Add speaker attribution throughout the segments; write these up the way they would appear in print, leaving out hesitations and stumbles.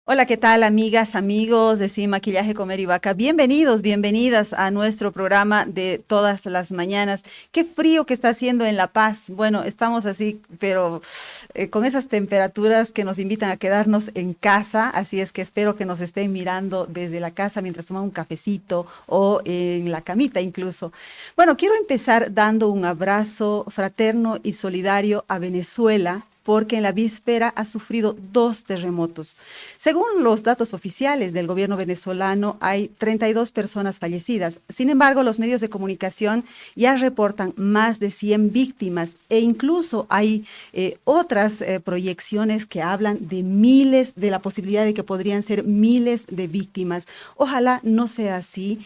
Speaker 1: Hola, ¿qué tal, amigas, amigos de Sin Maquillaje, Comer y Vaca? Bienvenidos, bienvenidas a nuestro programa de todas las mañanas. Qué frío que está haciendo en La Paz. Bueno, estamos así, pero con esas temperaturas que nos invitan a quedarnos en casa, así es que espero que nos estén mirando desde la casa mientras toman un cafecito o en la camita incluso. Bueno, quiero empezar dando un abrazo fraterno y solidario a Venezuela, porque en la víspera ha sufrido dos terremotos. Según los datos oficiales del gobierno venezolano, hay 32 personas fallecidas. Sin embargo, los medios de comunicación ya reportan más de 100 víctimas e incluso hay otras proyecciones que hablan de miles, de la posibilidad de que podrían ser miles de víctimas. Ojalá no sea así.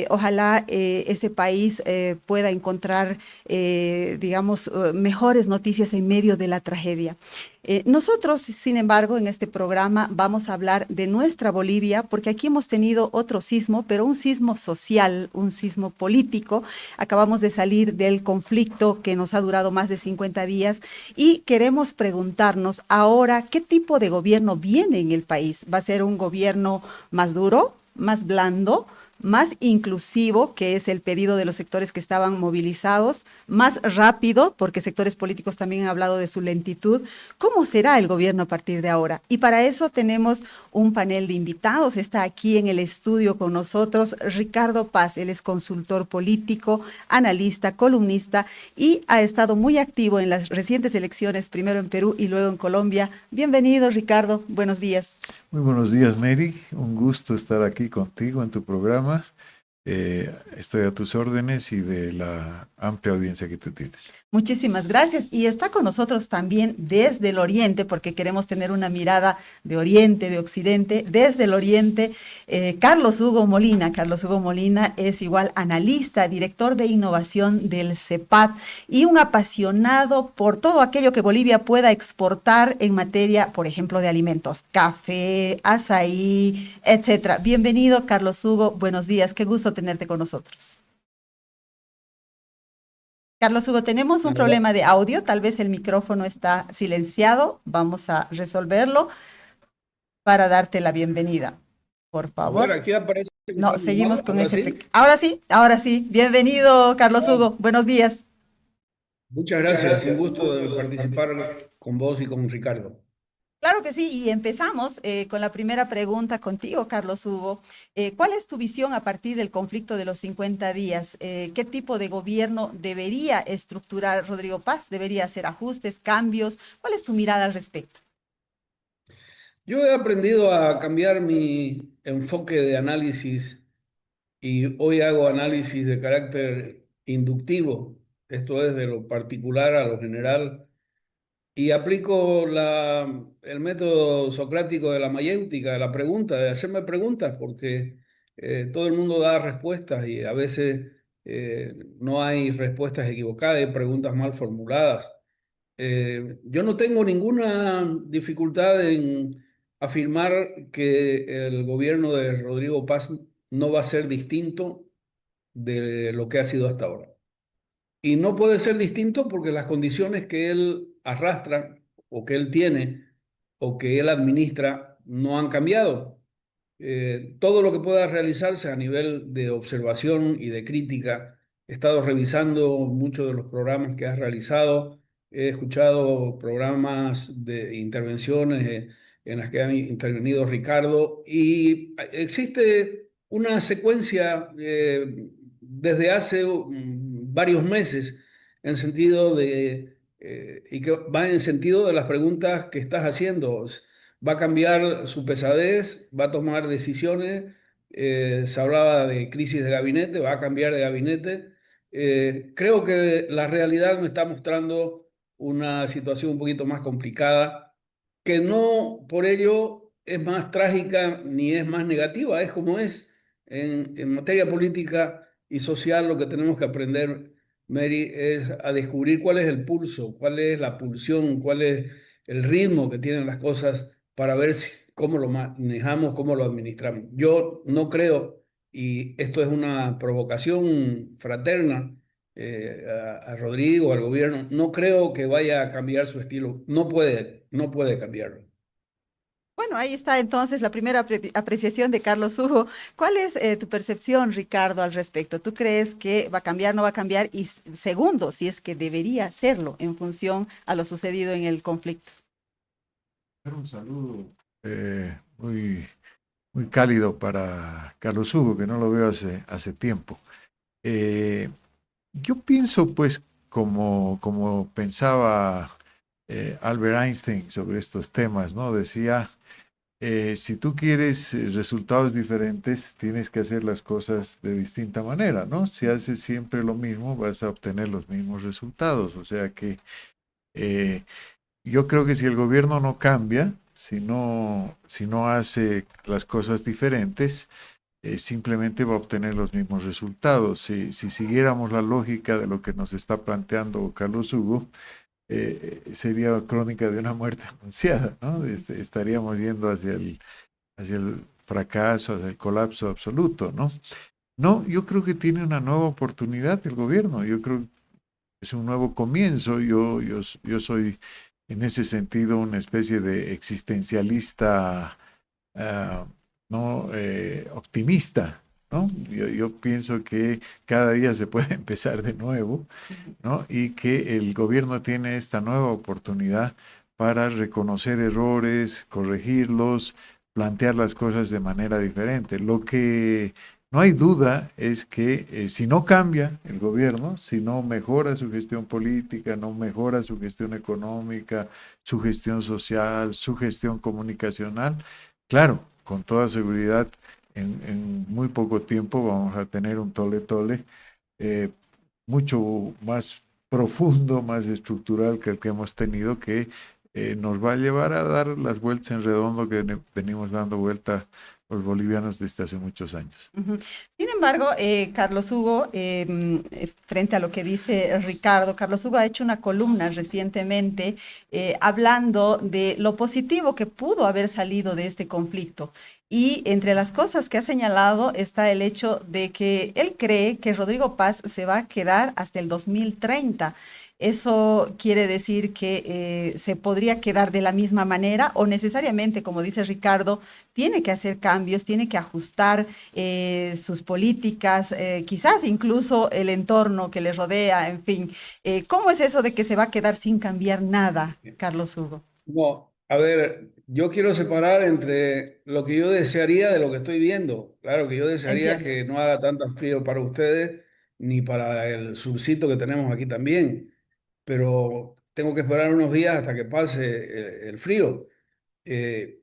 Speaker 1: Ojalá ese país pueda encontrar, digamos, mejores noticias en medio de la tragedia. Nosotros, sin embargo, en este programa vamos a hablar de nuestra Bolivia, porque aquí hemos tenido otro sismo, pero un sismo social, un sismo político. Acabamos de salir del conflicto que nos ha durado más de 50 días y queremos preguntarnos ahora qué tipo de gobierno viene en el país. ¿Va a ser un gobierno más duro, más blando, más inclusivo, que es el pedido de los sectores que estaban movilizados, más rápido, porque sectores políticos también han hablado de su lentitud? ¿Cómo será el gobierno a partir de ahora? Y para eso tenemos un panel de invitados. Está aquí en el estudio con nosotros Ricardo Paz. Él es consultor político, analista, columnista y ha estado muy activo en las recientes elecciones, primero en Perú y luego en Colombia. Bienvenido, Ricardo. Buenos días.
Speaker 2: Muy buenos días, Mary. Un gusto estar aquí contigo en tu programa. Estoy a tus órdenes y de la amplia audiencia que tú tienes.
Speaker 1: Muchísimas gracias. Y está con nosotros también desde el Oriente, porque queremos tener una mirada de Oriente, de Occidente, desde el Oriente, Carlos Hugo Molina. Carlos Hugo Molina es igual analista, director de innovación del CEPAT y un apasionado por todo aquello que Bolivia pueda exportar en materia, por ejemplo, de alimentos, café, azaí, etcétera. Bienvenido, Carlos Hugo. Buenos días. Qué gusto tenerte con nosotros. Carlos Hugo, tenemos un
Speaker 3: Bueno,
Speaker 1: problema de audio, tal vez el micrófono está silenciado, vamos a resolverlo para darte la bienvenida. Por
Speaker 3: a ver,
Speaker 1: favor.
Speaker 3: aquí aparece que
Speaker 1: No,
Speaker 3: está
Speaker 1: seguimos
Speaker 3: animado,
Speaker 1: con
Speaker 3: ahora
Speaker 1: ese...
Speaker 3: sí.
Speaker 1: Ahora sí. Bienvenido, Carlos
Speaker 3: Ah,
Speaker 1: Hugo. Buenos días.
Speaker 3: muchas gracias, un gusto de participar con vos y con Ricardo.
Speaker 1: Claro que sí, y empezamos con la primera pregunta contigo, Carlos Hugo. ¿Cuál es tu visión a partir del conflicto de los 50 días? ¿Qué tipo de gobierno debería estructurar Rodrigo Paz? ¿Debería hacer ajustes, cambios? ¿Cuál es tu mirada al respecto?
Speaker 3: Yo he aprendido a cambiar mi enfoque de análisis y hoy hago análisis de carácter inductivo, esto es de lo particular a lo general, y aplico el método socrático de la mayéutica, de la pregunta, de hacerme preguntas, porque todo el mundo da respuestas y a veces no hay respuestas equivocadas, hay preguntas mal formuladas. Yo no tengo ninguna dificultad en afirmar que el gobierno de Rodrigo Paz no va a ser distinto de lo que ha sido hasta ahora. Y no puede ser distinto porque las condiciones que él arrastra o que él tiene o que él administra no han cambiado. Todo lo que pueda realizarse a nivel de observación y de crítica, he estado revisando muchos de los programas que has realizado, he escuchado programas de intervenciones en las que ha intervenido Ricardo y existe una secuencia desde hace varios meses en sentido y que va en sentido de las preguntas que estás haciendo. Va a cambiar su pesadez, va a tomar decisiones. Se hablaba de crisis de gabinete, va a cambiar de gabinete. Creo que la realidad me está mostrando una situación un poquito más complicada, que no por ello es más trágica ni es más negativa, es como es. En materia política y social lo que tenemos que aprender, Mary, es a descubrir cuál es el pulso, cuál es la pulsión, cuál es el ritmo que tienen las cosas para ver cómo lo manejamos, cómo lo administramos. Yo no creo, y esto es una provocación fraterna a Rodrigo, al gobierno, no creo que vaya a cambiar su estilo. No puede cambiarlo.
Speaker 1: Bueno, ahí está entonces la primera apreciación de Carlos Hugo. ¿Cuál es tu percepción, Ricardo, al respecto? ¿Tú crees que va a cambiar, no va a cambiar? Y segundo, si es que debería hacerlo en función a lo sucedido en el conflicto.
Speaker 2: Un saludo muy, muy cálido para Carlos Hugo, que no lo veo hace tiempo. Eh, yo pienso, pues, como pensaba Albert Einstein sobre estos temas, ¿no? Decía, si tú quieres resultados diferentes, tienes que hacer las cosas de distinta manera, ¿no? Si haces siempre lo mismo, vas a obtener los mismos resultados. O sea que eh, yo creo que si el gobierno no cambia, si no hace las cosas diferentes, simplemente va a obtener los mismos resultados. Si siguiéramos la lógica de lo que nos está planteando Carlos Hugo, sería crónica de una muerte anunciada, ¿no? Estaríamos yendo hacia el fracaso, hacia el colapso absoluto, ¿no? No, yo creo que tiene una nueva oportunidad el gobierno. Yo creo que es un nuevo comienzo. Yo soy en ese sentido una especie de existencialista, ah, no optimista, ¿no? Yo pienso que cada día se puede empezar de nuevo, ¿no? Y que el gobierno tiene esta nueva oportunidad para reconocer errores, corregirlos, plantear las cosas de manera diferente. Lo que no hay duda es que si no cambia el gobierno, si no mejora su gestión política, no mejora su gestión económica, su gestión social, su gestión comunicacional, claro, con toda seguridad, en muy poco tiempo vamos a tener un tole-tole eh, mucho más profundo, más estructural que el que hemos tenido, que nos va a llevar a dar las vueltas en redondo que venimos dando vuelta los bolivianos desde hace muchos años.
Speaker 1: Ujú. Sin embargo, Carlos Hugo, frente a lo que dice Ricardo, Carlos Hugo ha hecho una columna recientemente hablando de lo positivo que pudo haber salido de este conflicto. Y entre las cosas que ha señalado está el hecho de que él cree que Rodrigo Paz se va a quedar hasta el 2030. ¿Eso quiere decir que se podría quedar de la misma manera o necesariamente, como dice Ricardo, tiene que hacer cambios, tiene que ajustar sus políticas, quizás incluso el entorno que le rodea, en fin? ¿Cómo es eso de que se va a quedar sin cambiar nada, Carlos Hugo?
Speaker 3: No, a ver, yo quiero separar entre lo que yo desearía de lo que estoy viendo. Claro que yo desearía
Speaker 1: Entiendo.
Speaker 3: que no haga tanto frío para ustedes ni para el surcito que tenemos aquí también, pero tengo que esperar unos días hasta que pase el frío. Eh,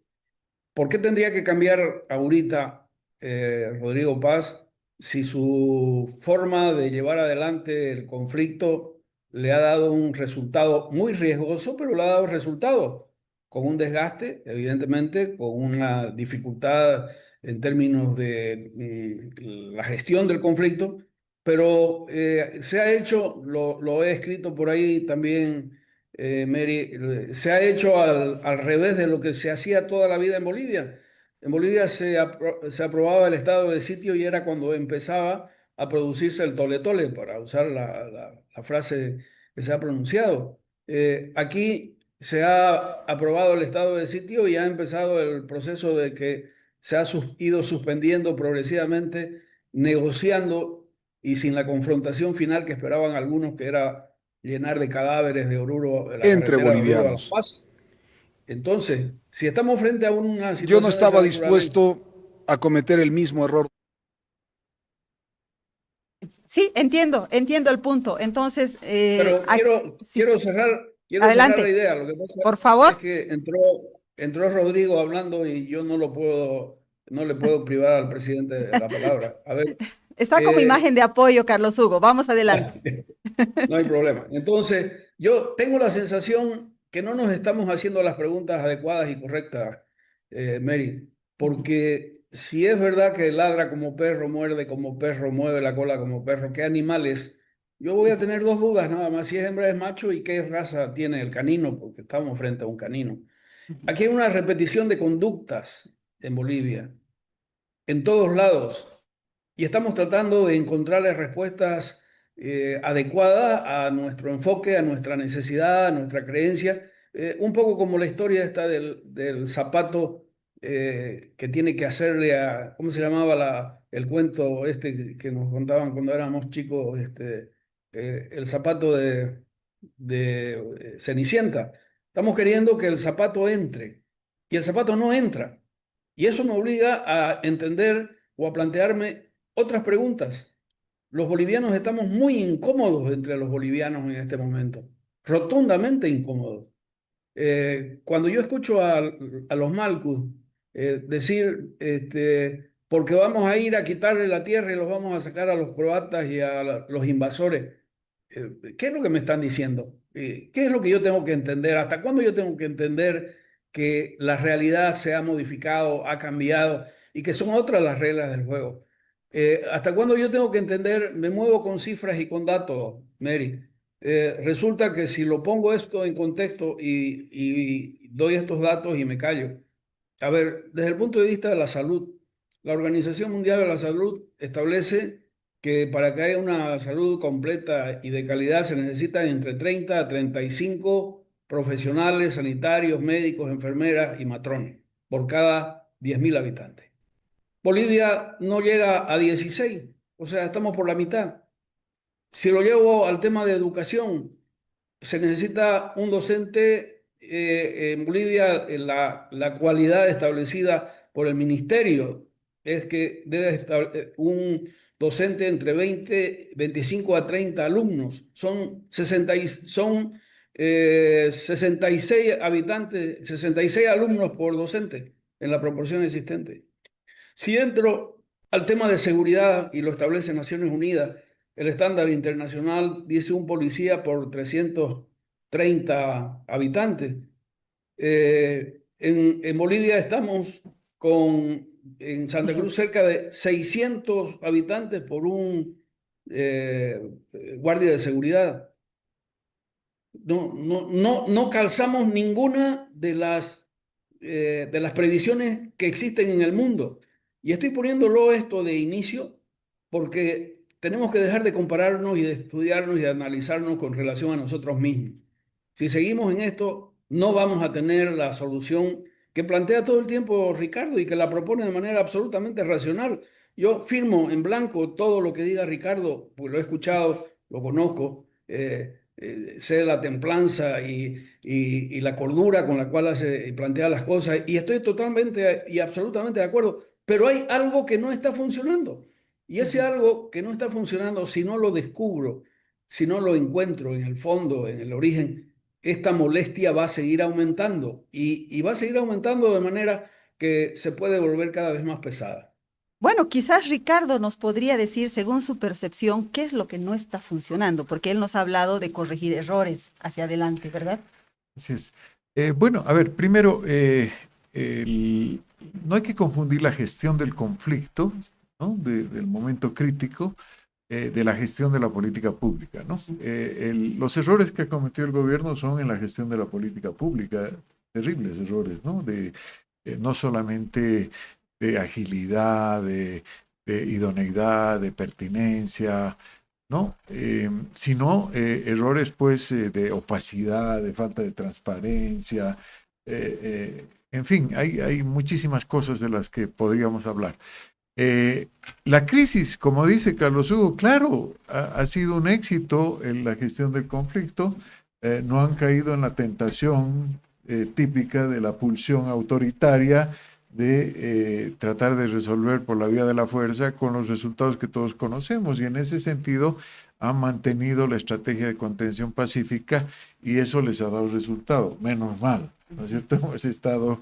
Speaker 3: ¿Por qué tendría que cambiar ahorita Rodrigo Paz si su forma de llevar adelante el conflicto le ha dado un resultado muy riesgoso, pero le ha dado resultado con un desgaste, evidentemente, con una dificultad en términos de la gestión del conflicto, pero se ha hecho, lo he escrito por ahí también Mary, se ha hecho al revés de lo que se hacía toda la vida en Bolivia. En Bolivia se aprobaba el estado de sitio y era cuando empezaba a producirse el tole-tole, para usar la frase que se ha pronunciado. Aquí se ha aprobado el estado de sitio y ha empezado el proceso de que se ha ido suspendiendo progresivamente, negociando y sin la confrontación final que esperaban algunos, que era llenar de cadáveres de Oruro, de la
Speaker 4: Entre
Speaker 3: carretera de Oruro a La
Speaker 4: bolivianos.
Speaker 3: Paz. Entonces, si estamos frente a una
Speaker 4: Yo no
Speaker 3: situación de esa
Speaker 4: estaba
Speaker 3: naturaleza,
Speaker 4: dispuesto a cometer el mismo error.
Speaker 1: Sí, entiendo el punto. Entonces,
Speaker 3: pero
Speaker 1: sí,
Speaker 3: quiero cerrar la
Speaker 1: adelante,
Speaker 3: idea. Lo que pasa
Speaker 1: por
Speaker 3: es
Speaker 1: favor.
Speaker 3: que entró Rodrigo hablando y yo no le puedo privar al presidente de la palabra. A ver,
Speaker 1: Está como
Speaker 3: eh,
Speaker 1: imagen de apoyo, Carlos Hugo. Vamos adelante.
Speaker 3: no hay problema. Entonces, yo tengo la sensación que no nos estamos haciendo las preguntas adecuadas y correctas, Mary, porque si es verdad que ladra como perro, muerde como perro, mueve la cola como perro, ¿qué animal es? Yo voy a tener dos dudas nada más, si es hembra es macho y qué raza tiene el canino, porque estamos frente a un canino. Aquí hay una repetición de conductas en Bolivia, en todos lados, y estamos tratando de encontrarle respuestas adecuadas a nuestro enfoque, a nuestra necesidad, a nuestra creencia, un poco como la historia esta del zapato que tiene que hacerle a, ¿cómo se llamaba el cuento este que nos contaban cuando éramos chicos? El zapato de Cenicienta. Estamos queriendo que el zapato entre y el zapato no entra. Y eso me obliga a entender o a plantearme otras preguntas. Los bolivianos estamos muy incómodos entre los bolivianos en este momento, rotundamente incómodos. Cuando yo escucho a los Malcus decir, porque vamos a ir a quitarle la tierra y los vamos a sacar a los croatas y a los invasores, ¿qué es lo que me están diciendo? ¿Qué es lo que yo tengo que entender? ¿Hasta cuándo yo tengo que entender que la realidad se ha modificado, ha cambiado y que son otras las reglas del juego? ¿Hasta cuándo yo tengo que entender? Me muevo con cifras y con datos, Mary. Resulta que si lo pongo esto en contexto y doy estos datos y me callo. A ver, desde el punto de vista de la salud, la Organización Mundial de la Salud establece que para que haya una salud completa y de calidad se necesitan entre 30 a 35 profesionales sanitarios, médicos, enfermeras y matrones por cada 10.000 habitantes. Bolivia no llega a 16, o sea, estamos por la mitad. Si lo llevo al tema de educación, se necesita un docente en Bolivia, la cualidad establecida por el ministerio es que debe estar un docente entre 25 a 30 alumnos. Son 66 habitantes, 66 alumnos por docente en la proporción existente. Si entro al tema de seguridad, y lo establece Naciones Unidas, el estándar internacional dice un policía por 330 habitantes. En Bolivia estamos en Santa Cruz cerca de 600 habitantes por un guardia de seguridad. No calzamos ninguna de las previsiones que existen en el mundo. Y estoy poniéndolo esto de inicio porque tenemos que dejar de compararnos y de estudiarnos y de analizarnos con relación a nosotros mismos. Si seguimos en esto, no vamos a tener la solución que plantea todo el tiempo Ricardo y que la propone de manera absolutamente racional. Yo firmo en blanco todo lo que diga Ricardo, porque lo he escuchado, lo conozco, sé la templanza y la cordura con la cual hace y plantea las cosas, y estoy totalmente y absolutamente de acuerdo, pero hay algo que no está funcionando. Y ese algo que no está funcionando, si no lo descubro, si no lo encuentro en el fondo, en el origen, esta molestia va a seguir aumentando y va a seguir aumentando de manera que se puede volver cada vez más pesada.
Speaker 1: Bueno, quizás Ricardo nos podría decir, según su percepción, qué es lo que no está funcionando, porque él nos ha hablado de corregir errores hacia adelante, ¿verdad?
Speaker 2: Así es. Bueno, a ver, primero, no hay que confundir la gestión del conflicto, ¿no? Del momento crítico, de la gestión de la política pública, ¿no? Los errores que cometió el gobierno son en la gestión de la política pública, terribles errores, ¿no? No solamente de agilidad, de idoneidad, de pertinencia, ¿no? Sino errores, pues, de opacidad, de falta de transparencia, en fin, hay muchísimas cosas de las que podríamos hablar. La crisis, como dice Carlos Hugo, claro, ha sido un éxito en la gestión del conflicto, no han caído en la tentación típica de la pulsión autoritaria de tratar de resolver por la vía de la fuerza con los resultados que todos conocemos, y en ese sentido han mantenido la estrategia de contención pacífica y eso les ha dado resultado, menos mal, ¿no es cierto? Hemos estado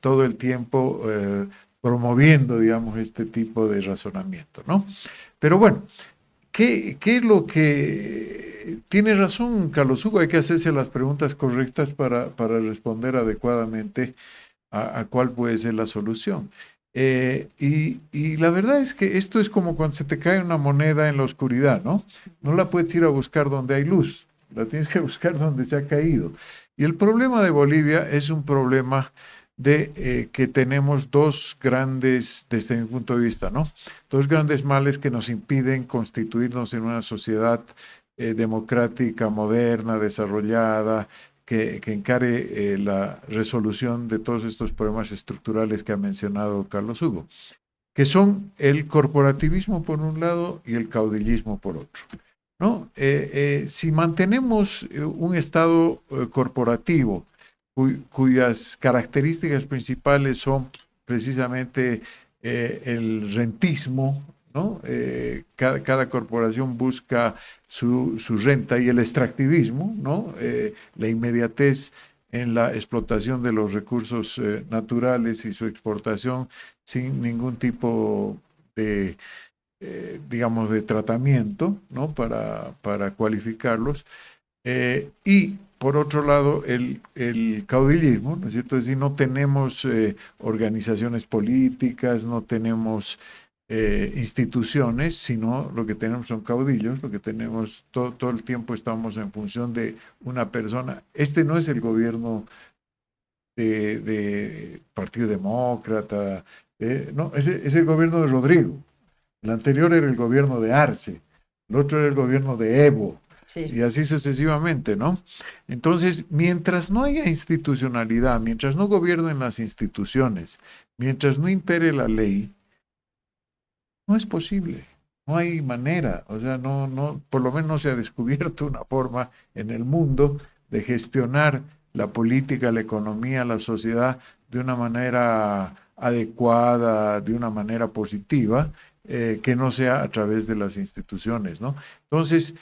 Speaker 2: todo el tiempo promoviendo, digamos, este tipo de razonamiento, ¿no? Pero bueno, ¿qué es lo que tiene razón Carlos Hugo? Hay que hacerse las preguntas correctas para responder adecuadamente a cuál puede ser la solución. Y la verdad es que esto es como cuando se te cae una moneda en la oscuridad, ¿no? No la puedes ir a buscar donde hay luz, la tienes que buscar donde se ha caído. Y el problema de Bolivia es un problema de que tenemos dos grandes, desde mi punto de vista, ¿no? Dos grandes males que nos impiden constituirnos en una sociedad democrática, moderna, desarrollada, que encare la resolución de todos estos problemas estructurales que ha mencionado Carlos Hugo, que son el corporativismo por un lado y el caudillismo por otro, ¿no? Si mantenemos un Estado corporativo cuyas características principales son precisamente el rentismo, ¿no? Cada corporación busca su renta, y el extractivismo, ¿no? La inmediatez en la explotación de los recursos naturales y su exportación sin ningún tipo de, digamos, de tratamiento, ¿no? Para cualificarlos. Y por otro lado, el caudillismo, ¿no es cierto? Es decir, no tenemos organizaciones políticas, no tenemos instituciones, sino lo que tenemos son caudillos, lo que tenemos todo el tiempo estamos en función de una persona. Este no es el gobierno de Partido Demócrata, no, es el gobierno de Rodrigo. El anterior era el gobierno de Arce, el otro era el gobierno de Evo, sí, y así sucesivamente, ¿no? Entonces, mientras no haya institucionalidad, mientras no gobiernen las instituciones, mientras no impere la ley, no es posible, no hay manera, o sea, no, por lo menos no se ha descubierto una forma en el mundo de gestionar la política, la economía, la sociedad de una manera adecuada, de una manera positiva, que no sea a través de las instituciones, ¿no? Entonces,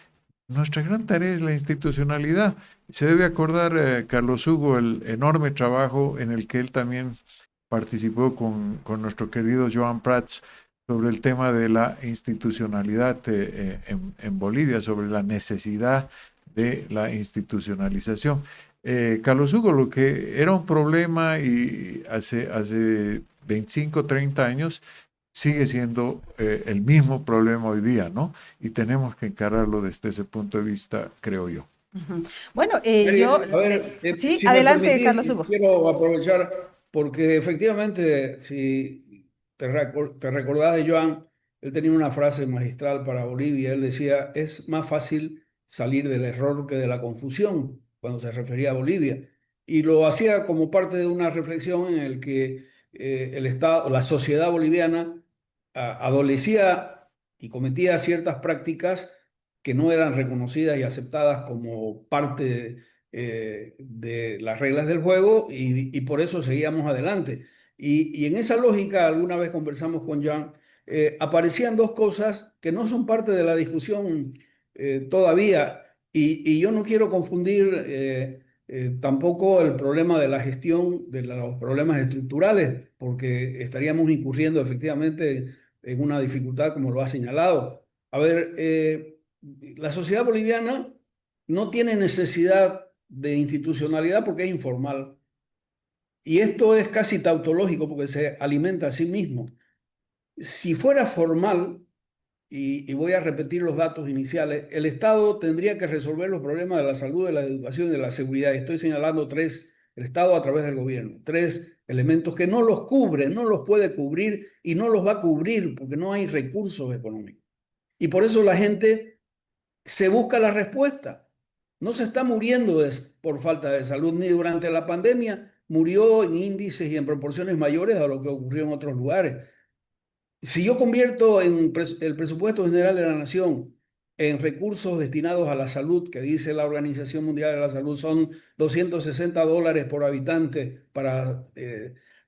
Speaker 2: nuestra gran tarea es la institucionalidad. Se debe acordar, Carlos Hugo, el enorme trabajo en el que él también participó con nuestro querido Joan Prats sobre el tema de la institucionalidad en Bolivia, sobre la necesidad de la institucionalización. Carlos Hugo, lo que era un problema y hace 25, 30 años, sigue siendo el mismo problema hoy día, ¿no? Y tenemos que encararlo desde ese punto de vista, creo yo.
Speaker 1: Bueno, sí,
Speaker 3: si
Speaker 1: adelante, Carlos Hugo.
Speaker 3: Quiero aprovechar porque efectivamente, si te recordás de Joan, él tenía una frase magistral para Bolivia. Él decía, es más fácil salir del error que de la confusión, cuando se refería a Bolivia. Y lo hacía como parte de una reflexión en el que el Estado, la sociedad boliviana adolecía y cometía ciertas prácticas que no eran reconocidas y aceptadas como parte de las reglas del juego, y por eso seguíamos adelante. Y en esa lógica, alguna vez conversamos con Jan, aparecían dos cosas que no son parte de la discusión todavía, y yo no quiero confundir tampoco el problema de la gestión de los problemas estructurales, porque estaríamos incurriendo efectivamente en una dificultad como lo ha señalado. A ver, la sociedad boliviana no tiene necesidad de institucionalidad porque es informal. Y esto es casi tautológico porque se alimenta a sí mismo. Si fuera formal, y voy a repetir los datos iniciales, el Estado tendría que resolver los problemas de la salud, de la educación y de la seguridad. Estoy señalando tres, el Estado a través del gobierno, tres elementos que no los cubre, no los puede cubrir y no los va a cubrir porque no hay recursos económicos. Y por eso la gente se busca la respuesta. No se está muriendo por falta de salud, ni durante la pandemia murió en índices y en proporciones mayores a lo que ocurrió en otros lugares. Si yo convierto el presupuesto general de la nación en recursos destinados a la salud, que dice la Organización Mundial de la Salud, son $260 por habitante para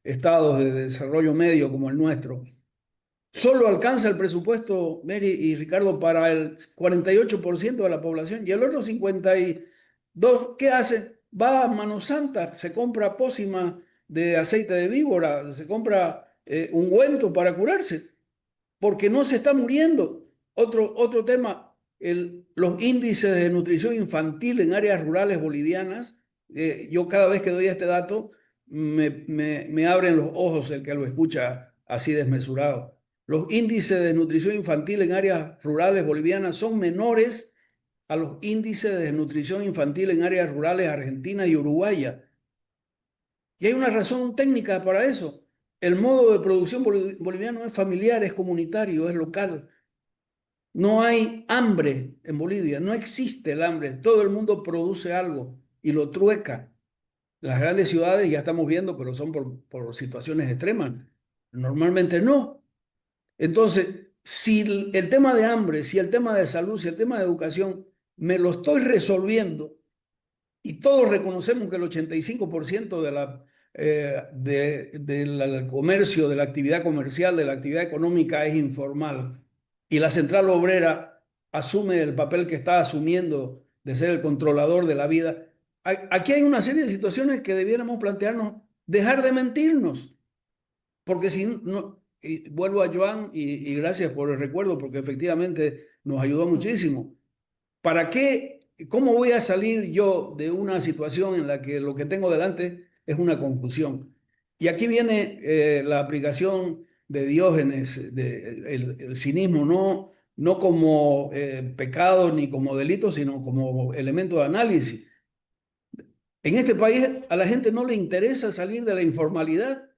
Speaker 3: estados de desarrollo medio como el nuestro. Solo alcanza el presupuesto, Mary y Ricardo, para el 48% de la población, y el otro 52%, ¿qué hace? Va a Mano Santa, se compra pócima de aceite de víbora, se compra ungüento para curarse, porque no se está muriendo. Otro tema, los índices de nutrición infantil en áreas rurales bolivianas, yo cada vez que doy este dato, me abren los ojos el que lo escucha así desmesurado. Los índices de nutrición infantil en áreas rurales bolivianas son menores a los índices de nutrición infantil en áreas rurales argentinas y uruguayas. Y hay una razón técnica para eso. El modo de producción boliviano es familiar, es comunitario, es local. No hay hambre en Bolivia, no existe el hambre. Todo el mundo produce algo. y lo trueca. Las grandes ciudades ya estamos viendo, pero son por situaciones extremas. Normalmente no. Entonces, si el tema de hambre, si el tema de salud, si el tema de educación, me lo estoy resolviendo y todos reconocemos que el 85% del comercio, de la actividad comercial, de la actividad económica es informal y la central obrera asume el papel que está asumiendo de ser el controlador de la vida. Aquí hay una serie de situaciones que debiéramos plantearnos, dejar de mentirnos, porque si no, y vuelvo a Joan y gracias por el recuerdo, porque efectivamente nos ayudó muchísimo. ¿Para qué? ¿Cómo voy a salir yo de una situación en la que lo que tengo delante es una confusión? Y aquí viene la aplicación de Diógenes, el cinismo, no como pecado ni como delito, sino como elemento de análisis. En este país a la gente no le interesa salir de la informalidad,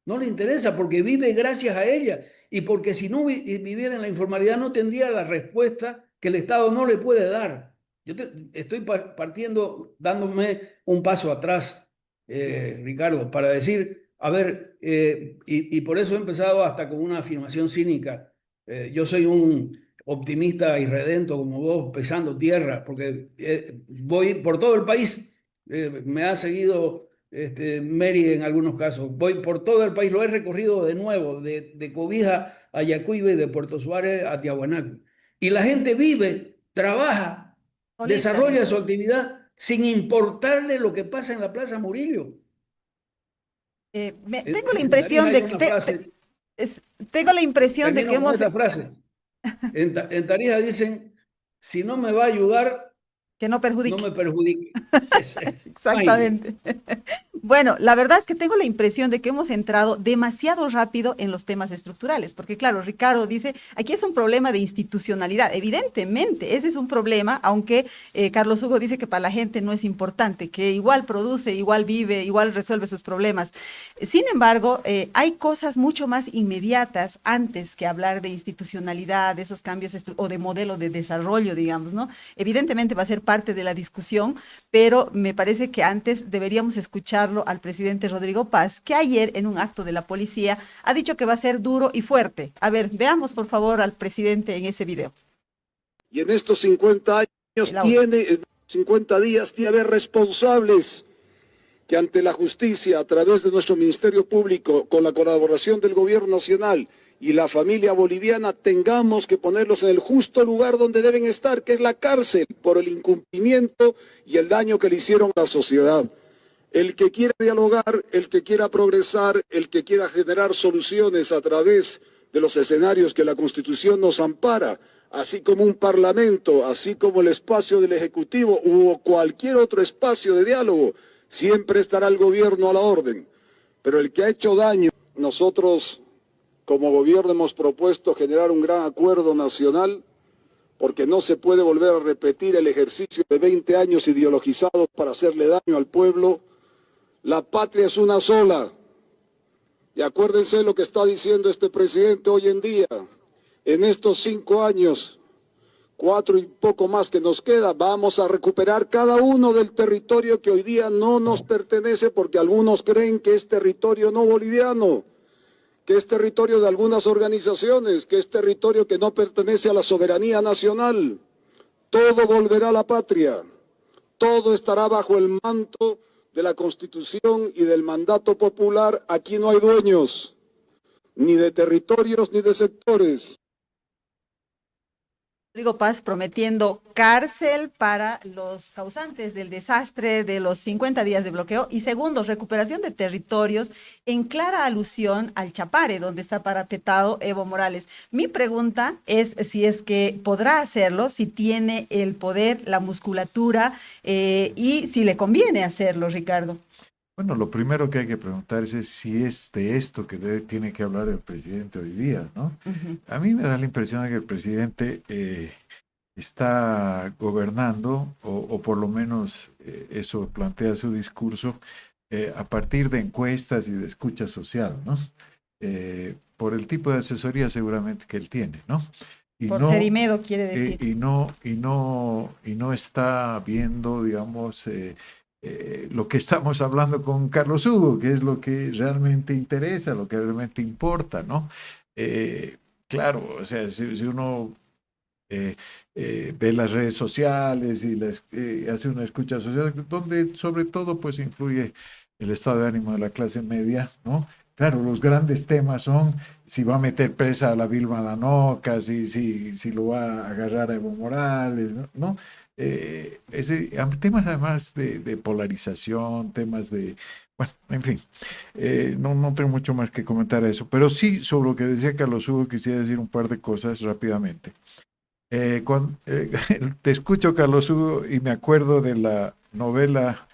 Speaker 3: no le interesa porque vive gracias a ella y porque si no viviera en la informalidad no tendría la respuesta que el Estado no le puede dar. Estoy partiendo, dándome un paso atrás, Ricardo, para decir, a ver, y por eso he empezado hasta con una afirmación cínica. Yo soy un optimista irredento como vos, pesando tierra, porque voy por todo el país. Me ha seguido Mary en algunos casos. Voy por todo el país, lo he recorrido de nuevo, de Cobija a Yacuibe, de Puerto Suárez a Tiahuanaco. Y la gente vive, trabaja, desarrolla su actividad sin importarle lo que pasa en la Plaza Murillo.
Speaker 1: Tengo la impresión de que tengo la impresión de que hemos...
Speaker 3: esta frase. En Tarija dicen, si no me va a ayudar,
Speaker 1: que no perjudique.
Speaker 3: No me perjudique.
Speaker 1: Exactamente. Bueno, la verdad es que tengo la impresión de que hemos entrado demasiado rápido en los temas estructurales, porque claro, Ricardo dice, aquí es un problema de institucionalidad. Evidentemente, ese es un problema, aunque Carlos Hugo dice que para la gente no es importante, que igual produce, igual vive, igual resuelve sus problemas. Sin embargo, hay cosas mucho más inmediatas antes que hablar de institucionalidad, de esos cambios o de modelo de desarrollo, digamos, ¿no? Evidentemente va a ser parte de la discusión, pero me parece que antes deberíamos escucharlo al presidente Rodrigo Paz, que ayer en un acto de la policía ha dicho que va a ser duro y fuerte. A ver, veamos por favor al presidente en ese video.
Speaker 5: Y en estos 50 años tiene, 50 días tiene que haber responsables que ante la justicia, a través de nuestro Ministerio Público, con la colaboración del Gobierno Nacional y la familia boliviana, tengamos que ponerlos en el justo lugar donde deben estar, que es la cárcel, por el incumplimiento y el daño que le hicieron a la sociedad. El que quiera dialogar, el que quiera progresar, el que quiera generar soluciones a través de los escenarios que la Constitución nos ampara, así como un parlamento, así como el espacio del Ejecutivo u cualquier otro espacio de diálogo, siempre estará el gobierno a la orden. Pero el que ha hecho daño, nosotros como gobierno hemos propuesto generar un gran acuerdo nacional, porque no se puede volver a repetir el ejercicio de 20 años ideologizados para hacerle daño al pueblo. La patria es una sola. Y acuérdense lo que está diciendo este presidente hoy en día. En estos 5 años, 4 y poco más que nos queda, vamos a recuperar cada uno del territorio que hoy día no nos pertenece, porque algunos creen que es territorio no boliviano, que es territorio de algunas organizaciones, que es territorio que no pertenece a la soberanía nacional. Todo volverá a la patria. Todo estará bajo el manto de la Constitución y del mandato popular. Aquí no hay dueños, ni de territorios ni de sectores.
Speaker 1: Rodrigo Paz prometiendo cárcel para los causantes del desastre de los 50 días de bloqueo y segundo, recuperación de territorios en clara alusión al Chapare, donde está parapetado Evo Morales. Mi pregunta es si es que podrá hacerlo, si tiene el poder, la musculatura y si le conviene hacerlo, Ricardo.
Speaker 2: Bueno, lo primero que hay que preguntar es si es de esto que tiene que hablar el presidente hoy día, ¿no? Uh-huh. A mí me da la impresión de que el presidente está gobernando, o por lo menos eso plantea su discurso, a partir de encuestas y de escucha social, ¿no? Por el tipo de asesoría seguramente que él tiene, ¿no?
Speaker 1: Y por Cerimedo quiere decir.
Speaker 2: Y no está viendo, digamos, lo que estamos hablando con Carlos Hugo, que es lo que realmente interesa, lo que realmente importa, ¿no? Claro, o sea, si uno ve las redes sociales y hace una escucha social, donde sobre todo pues influye el estado de ánimo de la clase media, ¿no? Claro, los grandes temas son si va a meter presa a la Vilma Lanoca, si lo va a agarrar a Evo Morales, ¿no? Temas además de polarización, temas de, bueno, en fin, no tengo mucho más que comentar a eso, pero sí sobre lo que decía Carlos Hugo quisiera decir un par de cosas rápidamente. Te escucho, Carlos Hugo, y me acuerdo de la novela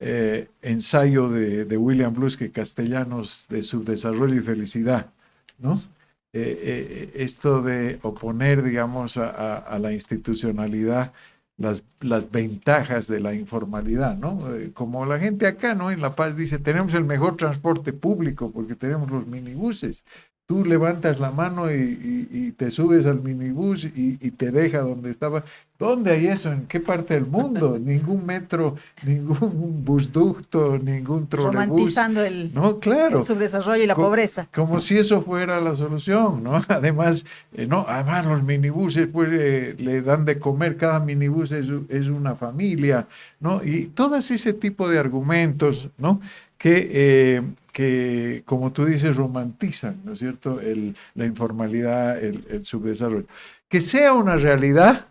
Speaker 2: ensayo de William Bluesky Castellanos de Subdesarrollo y Felicidad, ¿no? Esto de oponer, digamos, a la institucionalidad las ventajas de la informalidad, ¿no? Como la gente acá, ¿no? En La Paz dice, tenemos el mejor transporte público porque tenemos los minibuses. Tú levantas la mano y te subes al minibús y te deja donde estaba. ¿Dónde hay eso? ¿En qué parte del mundo? Ningún metro, ningún busducto, ningún trolebús.
Speaker 1: Romantizando
Speaker 2: No, claro.
Speaker 1: el subdesarrollo y la pobreza.
Speaker 2: Como si eso fuera la solución, ¿no? Además, además los minibuses pues le dan de comer, cada minibús es una familia, ¿no? Y todas ese tipo de argumentos, ¿no? Que, como tú dices, romantizan, ¿no es cierto?, la informalidad, el subdesarrollo. Que sea una realidad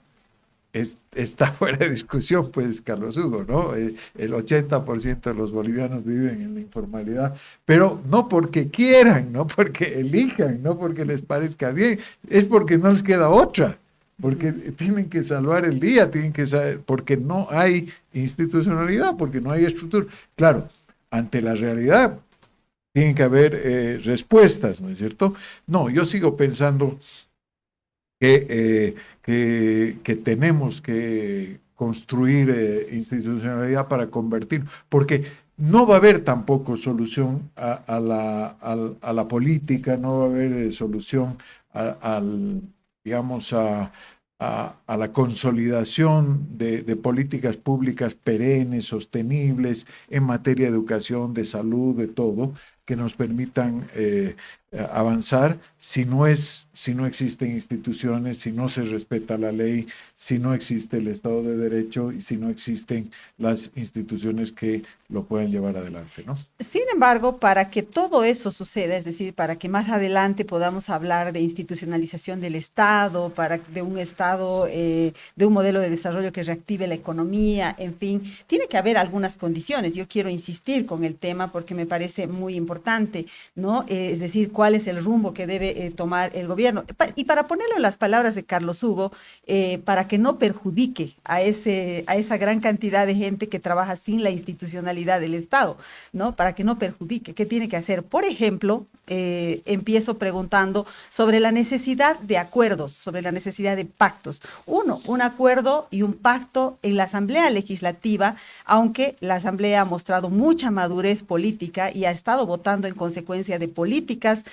Speaker 2: está fuera de discusión, pues, Carlos Hugo, ¿no? El 80% de los bolivianos viven en la informalidad, pero no porque quieran, no porque elijan, no porque les parezca bien, es porque no les queda otra. Porque tienen que salvar el día, tienen que saber, porque no hay institucionalidad, porque no hay estructura. Claro, ante la realidad tienen que haber respuestas, ¿no es cierto? No, yo sigo pensando que tenemos que construir institucionalidad para convertir, porque no va a haber tampoco solución a la política, no va a haber solución digamos, a la consolidación de políticas públicas perennes, sostenibles, en materia de educación, de salud, de todo, que nos permitan avanzar si no existen instituciones, si no se respeta la ley, si no existe el Estado de Derecho y si no existen las instituciones que lo puedan llevar adelante, ¿no?
Speaker 1: Sin embargo, para que todo eso suceda, es decir, para que más adelante podamos hablar de institucionalización del Estado, de un Estado, de un modelo de desarrollo que reactive la economía, en fin, tiene que haber algunas condiciones. Yo quiero insistir con el tema porque me parece muy importante, ¿no? Es decir, cuál es el rumbo que debe tomar el gobierno. Y para ponerlo en las palabras de Carlos Hugo, para que no perjudique a esa gran cantidad de gente que trabaja sin la institucionalidad del Estado, ¿no? Para que no perjudique. ¿Qué tiene que hacer? Por ejemplo, empiezo preguntando sobre la necesidad de acuerdos, sobre la necesidad de pactos. Un acuerdo y un pacto en la Asamblea Legislativa, aunque la Asamblea ha mostrado mucha madurez política y ha estado votando en consecuencia de políticas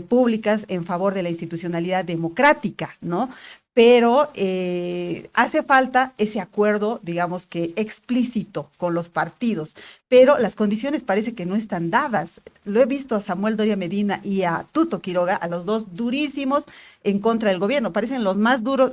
Speaker 1: públicas en favor de la institucionalidad democrática, ¿no? Pero hace falta ese acuerdo, digamos que explícito con los partidos, pero las condiciones parece que no están dadas. Lo he visto a Samuel Doria Medina y a Tuto Quiroga, a los dos durísimos en contra del gobierno, parecen los más duros,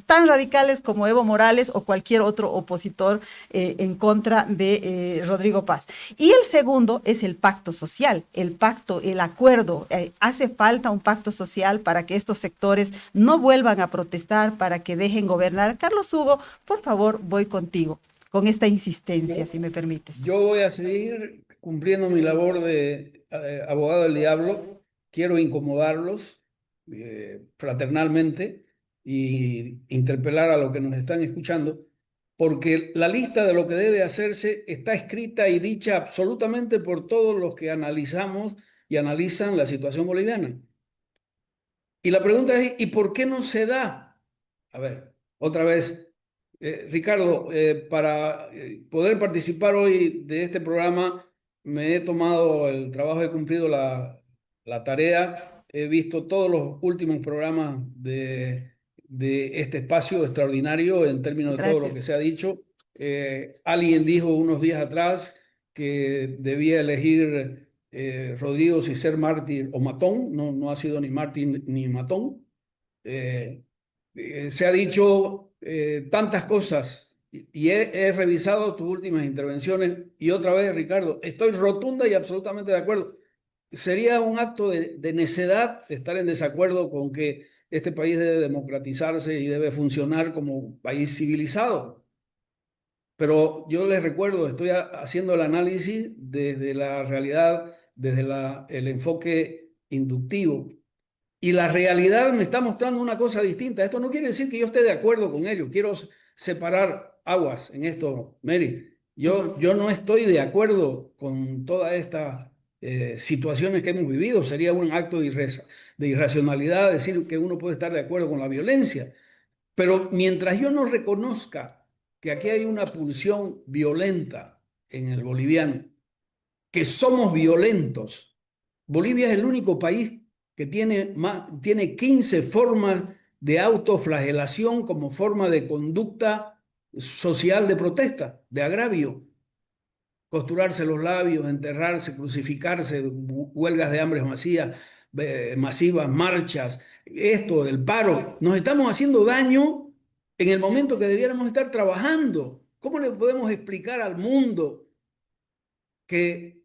Speaker 1: tan radicales como Evo Morales o cualquier otro opositor en contra de Rodrigo Paz. Y el segundo es el pacto social, el acuerdo. Hace falta un pacto social para que estos sectores no vuelvan a protestar, para que dejen gobernar. Carlos Hugo, por favor, voy contigo con esta insistencia, si me permites.
Speaker 3: Yo voy a seguir cumpliendo mi labor de abogado del diablo. Quiero incomodarlos fraternalmente y interpelar a los que nos están escuchando, porque la lista de lo que debe hacerse está escrita y dicha absolutamente por todos los que analizamos y analizan la situación boliviana. Y la pregunta es, ¿y por qué no se da? A ver, otra vez, Ricardo, para poder participar hoy de este programa, me he tomado el trabajo, he cumplido la tarea, he visto todos los últimos programas de este espacio extraordinario en términos de todo lo que se ha dicho. Alguien dijo unos días atrás que debía elegir Rodrigo si ser mártir o matón. No, no ha sido ni mártir ni matón. Se ha dicho tantas cosas y he revisado tus últimas intervenciones y otra vez, Ricardo, estoy rotunda y absolutamente de acuerdo. Sería un acto de necedad estar en desacuerdo con que este país debe democratizarse y debe funcionar como país civilizado. Pero yo les recuerdo, estoy haciendo el análisis desde la realidad, desde el enfoque inductivo. Y la realidad me está mostrando una cosa distinta. Esto no quiere decir que yo esté de acuerdo con ellos. Quiero separar aguas en esto, Mary. Yo no estoy de acuerdo con todas estas situaciones que hemos vivido. Sería un acto de irracionalidad decir que uno puede estar de acuerdo con la violencia. Pero mientras yo no reconozca que aquí hay una pulsión violenta en el boliviano, que somos violentos, Bolivia es el único país que tiene 15 formas de autoflagelación como forma de conducta social de protesta, de agravio. Costurarse los labios, enterrarse, crucificarse, huelgas de hambre masivas, marchas, esto del paro. Nos estamos haciendo daño en el momento que debiéramos estar trabajando. ¿Cómo le podemos explicar al mundo que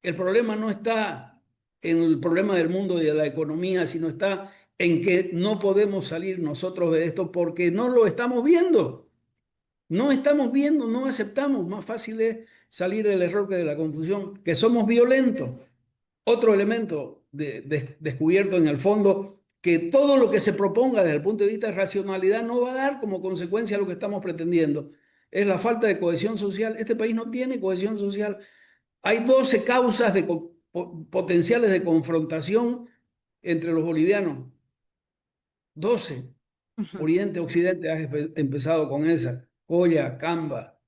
Speaker 3: el problema no está en el problema del mundo y de la economía, sino está en que no podemos salir nosotros de esto porque no lo estamos viendo? No estamos viendo, no aceptamos. Más fácil es salir del error que de la confusión, que somos violentos. Otro elemento descubierto en el fondo, que todo lo que se proponga desde el punto de vista de racionalidad no va a dar como consecuencia lo que estamos pretendiendo. Es la falta de cohesión social. Este país no tiene cohesión social. Hay 12 causas potenciales de confrontación entre los bolivianos. 12. Oriente, Occidente, has empezado con esa. Colla, Camba,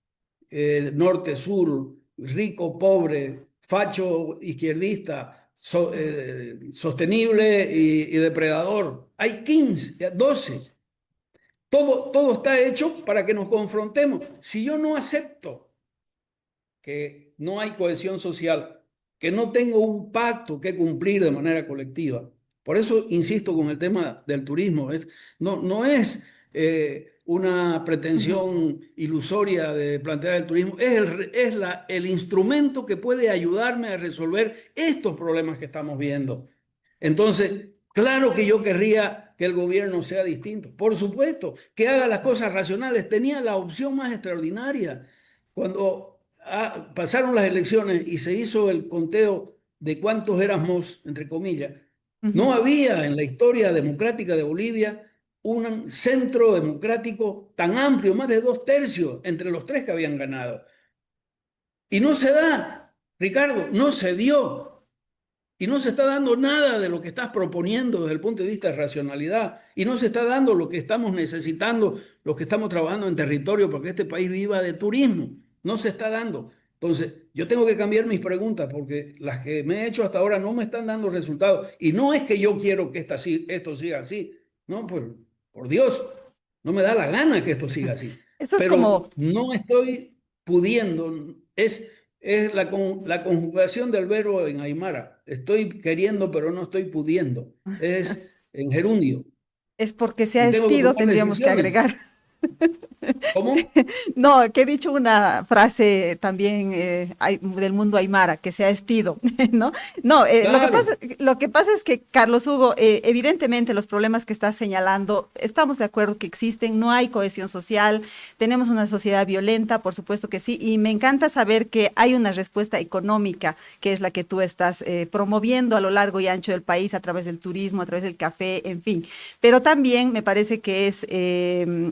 Speaker 3: norte, sur, rico, pobre, facho, izquierdista, sostenible y depredador. Hay 15, 12. Todo está hecho para que nos confrontemos. Si yo no acepto que no hay cohesión social, que no tengo un pacto que cumplir de manera colectiva, por eso insisto con el tema del turismo. No es una pretensión ilusoria de plantear el turismo, es el instrumento que puede ayudarme a resolver estos problemas que estamos viendo. Entonces, claro que yo querría que el gobierno sea distinto. Por supuesto, que haga las cosas racionales. Tenía la opción más extraordinaria. Cuando pasaron las elecciones y se hizo el conteo de cuántos éramos, entre comillas, no había en la historia democrática de Bolivia un centro democrático tan amplio, más de 2/3 entre los 3 que habían ganado. Y no se da, Ricardo, no se dio. Y no se está dando nada de lo que estás proponiendo desde el punto de vista de racionalidad. Y no se está dando lo que estamos necesitando, los que estamos trabajando en territorio porque este país viva de turismo. No se está dando. Entonces, yo tengo que cambiar mis preguntas porque las que me he hecho hasta ahora no me están dando resultados. Y no es que yo quiero que esto siga así. No, pues, por Dios, no me da la gana que esto siga así.
Speaker 1: Eso es
Speaker 3: pero
Speaker 1: como...
Speaker 3: no estoy pudiendo. Es la conjugación del verbo en aymara. Estoy queriendo, pero no estoy pudiendo. Es en gerundio.
Speaker 1: Es porque se ha estido, tendríamos que agregar.
Speaker 3: ¿Cómo?
Speaker 1: No, que he dicho una frase también del mundo aymara, que se ha estido, ¿no? No,
Speaker 3: Claro.
Speaker 1: lo que pasa es que, Carlos Hugo, evidentemente los problemas que estás señalando, estamos de acuerdo que existen, no hay cohesión social, tenemos una sociedad violenta, por supuesto que sí, y me encanta saber que hay una respuesta económica, que es la que tú estás promoviendo a lo largo y ancho del país, a través del turismo, a través del café, en fin. Pero también me parece que es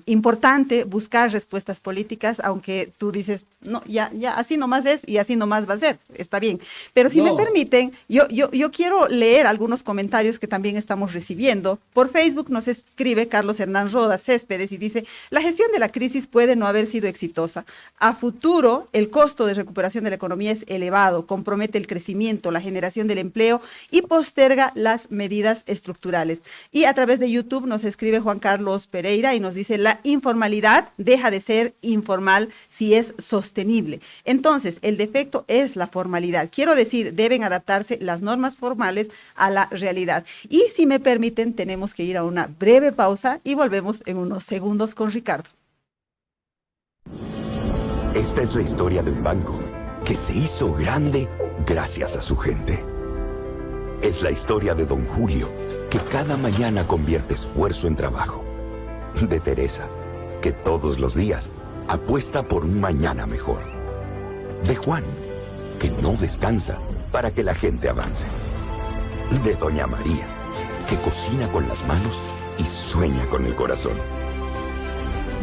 Speaker 1: importante buscar respuestas políticas, aunque tú dices, no, ya así nomás es y así nomás va a ser, está bien. Pero si me permiten, yo quiero leer algunos comentarios que también estamos recibiendo. Por Facebook nos escribe Carlos Hernán Rodas Céspedes y dice, la gestión de la crisis puede no haber sido exitosa. A futuro, el costo de recuperación de la economía es elevado, compromete el crecimiento, la generación del empleo y posterga las medidas estructurales. Y a través de YouTube nos escribe Juan Carlos Pereira y nos dice, la informalidad formalidad deja de ser informal si es sostenible. Entonces, el defecto es la formalidad. Quiero decir, deben adaptarse las normas formales a la realidad. Y si me permiten, tenemos que ir a una breve pausa y volvemos en unos segundos con Ricardo.
Speaker 6: Esta es la historia de un banco que se hizo grande gracias a su gente. Es la historia de don Julio, que cada mañana convierte esfuerzo en trabajo. De Teresa, que todos los días apuesta por un mañana mejor. De Juan, que no descansa para que la gente avance. De doña María, que cocina con las manos y sueña con el corazón.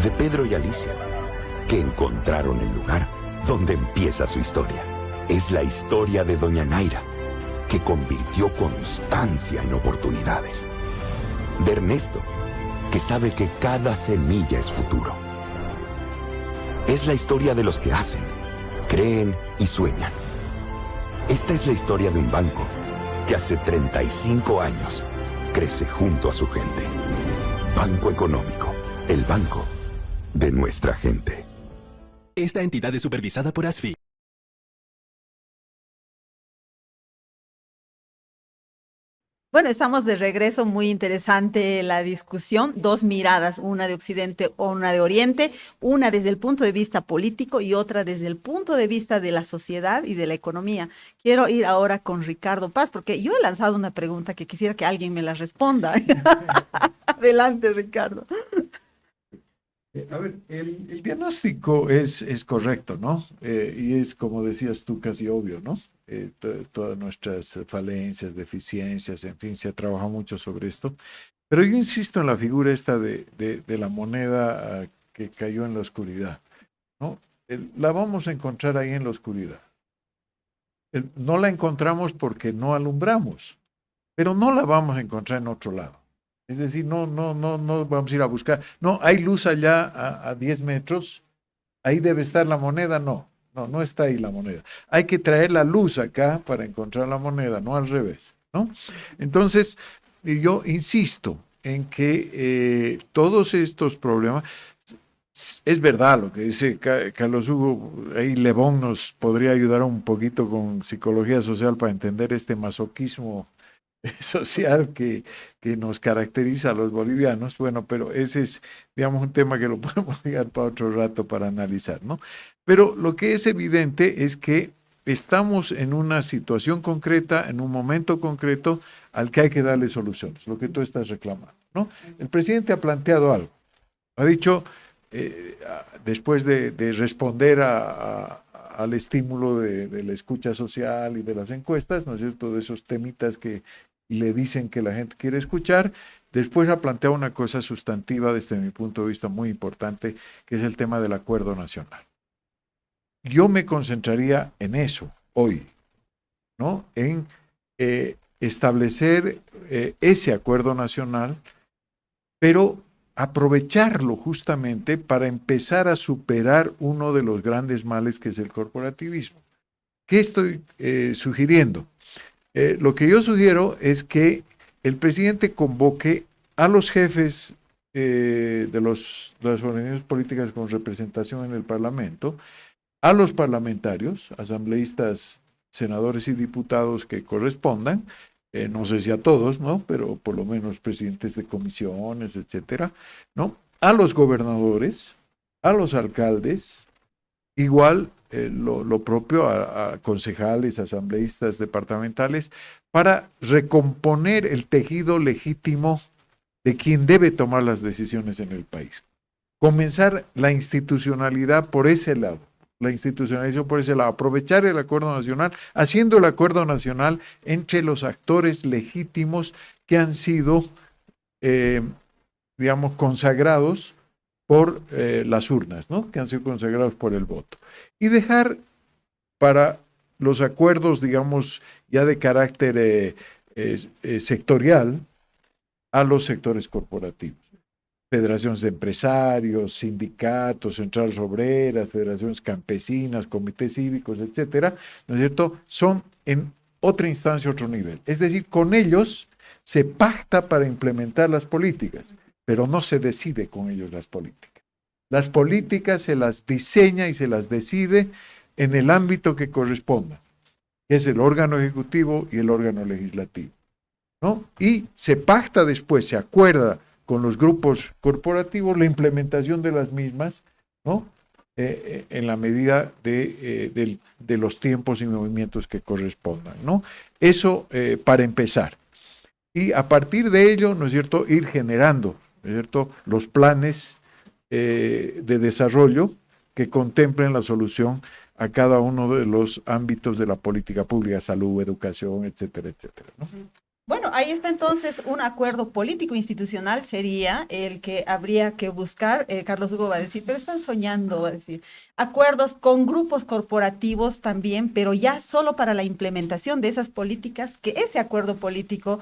Speaker 6: De Pedro y Alicia, que encontraron el lugar donde empieza su historia. Es la historia de doña Naira, que convirtió constancia en oportunidades. De Ernesto, que sabe que cada semilla es futuro. Es la historia de los que hacen, creen y sueñan. Esta es la historia de un banco que hace 35 años crece junto a su gente. Banco Económico, el banco de nuestra gente.
Speaker 7: Esta entidad es supervisada por ASFI.
Speaker 1: Bueno, estamos de regreso, muy interesante la discusión, dos miradas, una de Occidente o una de Oriente, una desde el punto de vista político y otra desde el punto de vista de la sociedad y de la economía. Quiero ir ahora con Ricardo Paz, porque yo he lanzado una pregunta que quisiera que alguien me la responda. Adelante, Ricardo.
Speaker 2: A ver, el diagnóstico es correcto, ¿no? Y es, como decías tú, casi obvio, ¿no? Todas nuestras falencias, deficiencias, en fin, se ha trabajado mucho sobre esto. Pero yo insisto en la figura esta de la moneda que cayó en la oscuridad, ¿no? La vamos a encontrar ahí en la oscuridad. No la encontramos porque no alumbramos, pero no la vamos a encontrar en otro lado. Es decir, no vamos a ir a buscar. No, hay luz allá a 10 metros, ahí debe estar la moneda. No está ahí la moneda. Hay que traer la luz acá para encontrar la moneda, no al revés, ¿no? Entonces, yo insisto en que todos estos problemas, es verdad lo que dice Carlos Hugo, ahí Lebón nos podría ayudar un poquito con psicología social para entender este masoquismo social que nos caracteriza a los bolivianos. Bueno, pero ese es, digamos, un tema que lo podemos dejar para otro rato para analizar, ¿no? Pero lo que es evidente es que estamos en una situación concreta, en un momento concreto, al que hay que darle soluciones, lo que tú estás reclamando, ¿no? El presidente ha planteado algo, ha dicho, después de responder al estímulo de la escucha social y de las encuestas, ¿no es cierto?, de esos temitas que le dicen que la gente quiere escuchar, después ha planteado una cosa sustantiva desde mi punto de vista muy importante, que es el tema del acuerdo nacional. Yo me concentraría en eso hoy, ¿no? En establecer ese acuerdo nacional, pero aprovecharlo justamente para empezar a superar uno de los grandes males que es el corporativismo. ¿Qué estoy sugiriendo? Lo que yo sugiero es que el presidente convoque a los jefes de las organizaciones políticas con representación en el Parlamento, a los parlamentarios, asambleístas, senadores y diputados que correspondan, no sé si a todos, ¿no?, pero por lo menos presidentes de comisiones, etcétera, ¿no?, a los gobernadores, a los alcaldes, igual lo propio a concejales, asambleístas departamentales, para recomponer el tejido legítimo de quien debe tomar las decisiones en el país. Comenzar la institucionalidad por ese lado. La institucionalización por ese lado, aprovechar el acuerdo nacional, haciendo el acuerdo nacional entre los actores legítimos que han sido, digamos, consagrados por las urnas, ¿no?, que han sido consagrados por el voto. Y dejar para los acuerdos, digamos, ya de carácter sectorial, a los sectores corporativos. Federaciones de empresarios, sindicatos, centrales obreras, federaciones campesinas, comités cívicos, etcétera, ¿no es cierto?, son en otra instancia, otro nivel. Es decir, con ellos se pacta para implementar las políticas, pero no se decide con ellos las políticas. Las políticas se las diseña y se las decide en el ámbito que corresponda, que es el órgano ejecutivo y el órgano legislativo, ¿no? Y se pacta después, se acuerda con los grupos corporativos la implementación de las mismas, ¿no? En la medida de los tiempos y movimientos que correspondan, ¿no? Eso para empezar. Y a partir de ello, ¿no es cierto?, ir generando, ¿no es cierto?, los planes de desarrollo que contemplen la solución a cada uno de los ámbitos de la política pública, salud, educación, etcétera, etcétera, ¿no?
Speaker 1: Bueno, ahí está entonces un acuerdo político institucional sería el que habría que buscar. Carlos Hugo va a decir, pero están soñando, va a decir, acuerdos con grupos corporativos también, pero ya solo para la implementación de esas políticas que ese acuerdo político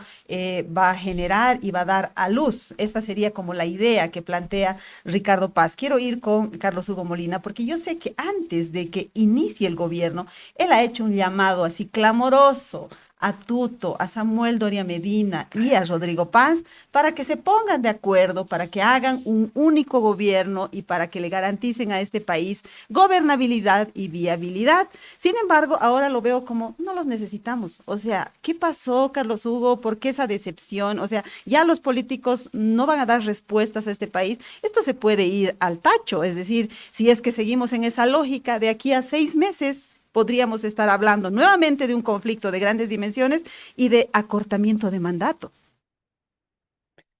Speaker 1: va a generar y va a dar a luz. Esta sería como la idea que plantea Ricardo Paz. Quiero ir con Carlos Hugo Molina, porque yo sé que antes de que inicie el gobierno, él ha hecho un llamado así clamoroso a Tuto, a Samuel Doria Medina y a Rodrigo Paz para que se pongan de acuerdo, para que hagan un único gobierno y para que le garanticen a este país gobernabilidad y viabilidad. Sin embargo, ahora lo veo como no los necesitamos. O sea, ¿qué pasó, Carlos Hugo? ¿Por qué esa decepción? O sea, ya los políticos no van a dar respuestas a este país. Esto se puede ir al tacho, es decir, si es que seguimos en esa lógica, de aquí a 6 meses podríamos estar hablando nuevamente de un conflicto de grandes dimensiones y de acortamiento de mandato.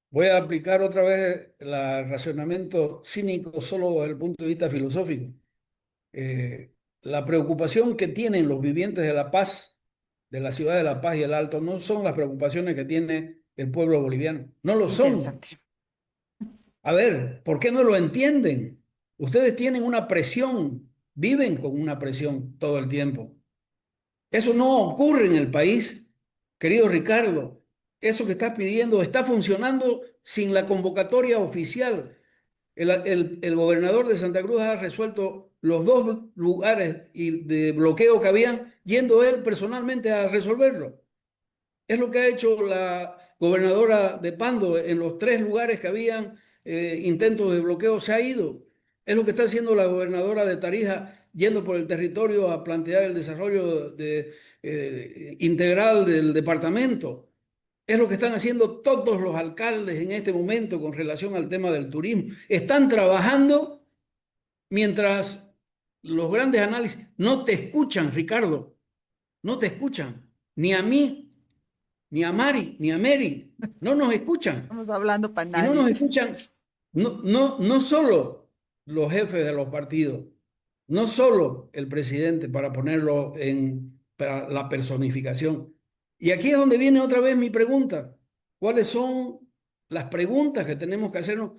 Speaker 3: Voy a aplicar otra vez el razonamiento cínico solo desde el punto de vista filosófico. La preocupación que tienen los vivientes de La Paz, de la ciudad de La Paz y el Alto, no son las preocupaciones que tiene el pueblo boliviano. No lo son. A ver, ¿por qué no lo entienden? Ustedes tienen una presión, viven con una presión todo el tiempo. Eso no ocurre en el país, querido Ricardo. Eso que estás pidiendo está funcionando sin la convocatoria oficial. El gobernador de Santa Cruz ha resuelto los 2 lugares de bloqueo que habían, yendo él personalmente a resolverlo. Es lo que ha hecho la gobernadora de Pando en los 3 lugares que habían intentos de bloqueo, se ha ido. Es lo que está haciendo la gobernadora de Tarija, yendo por el territorio a plantear el desarrollo integral del departamento. Es lo que están haciendo todos los alcaldes en este momento con relación al tema del turismo. Están trabajando mientras los grandes análisis no te escuchan, Ricardo. No te escuchan. Ni a mí, ni a Mari, ni a Mary. No nos escuchan.
Speaker 1: Estamos hablando para nadie.
Speaker 3: Y no nos escuchan, no solo los jefes de los partidos, no solo el presidente, para ponerlo para la personificación. Y aquí es donde viene otra vez mi pregunta. ¿Cuáles son las preguntas que tenemos que hacernos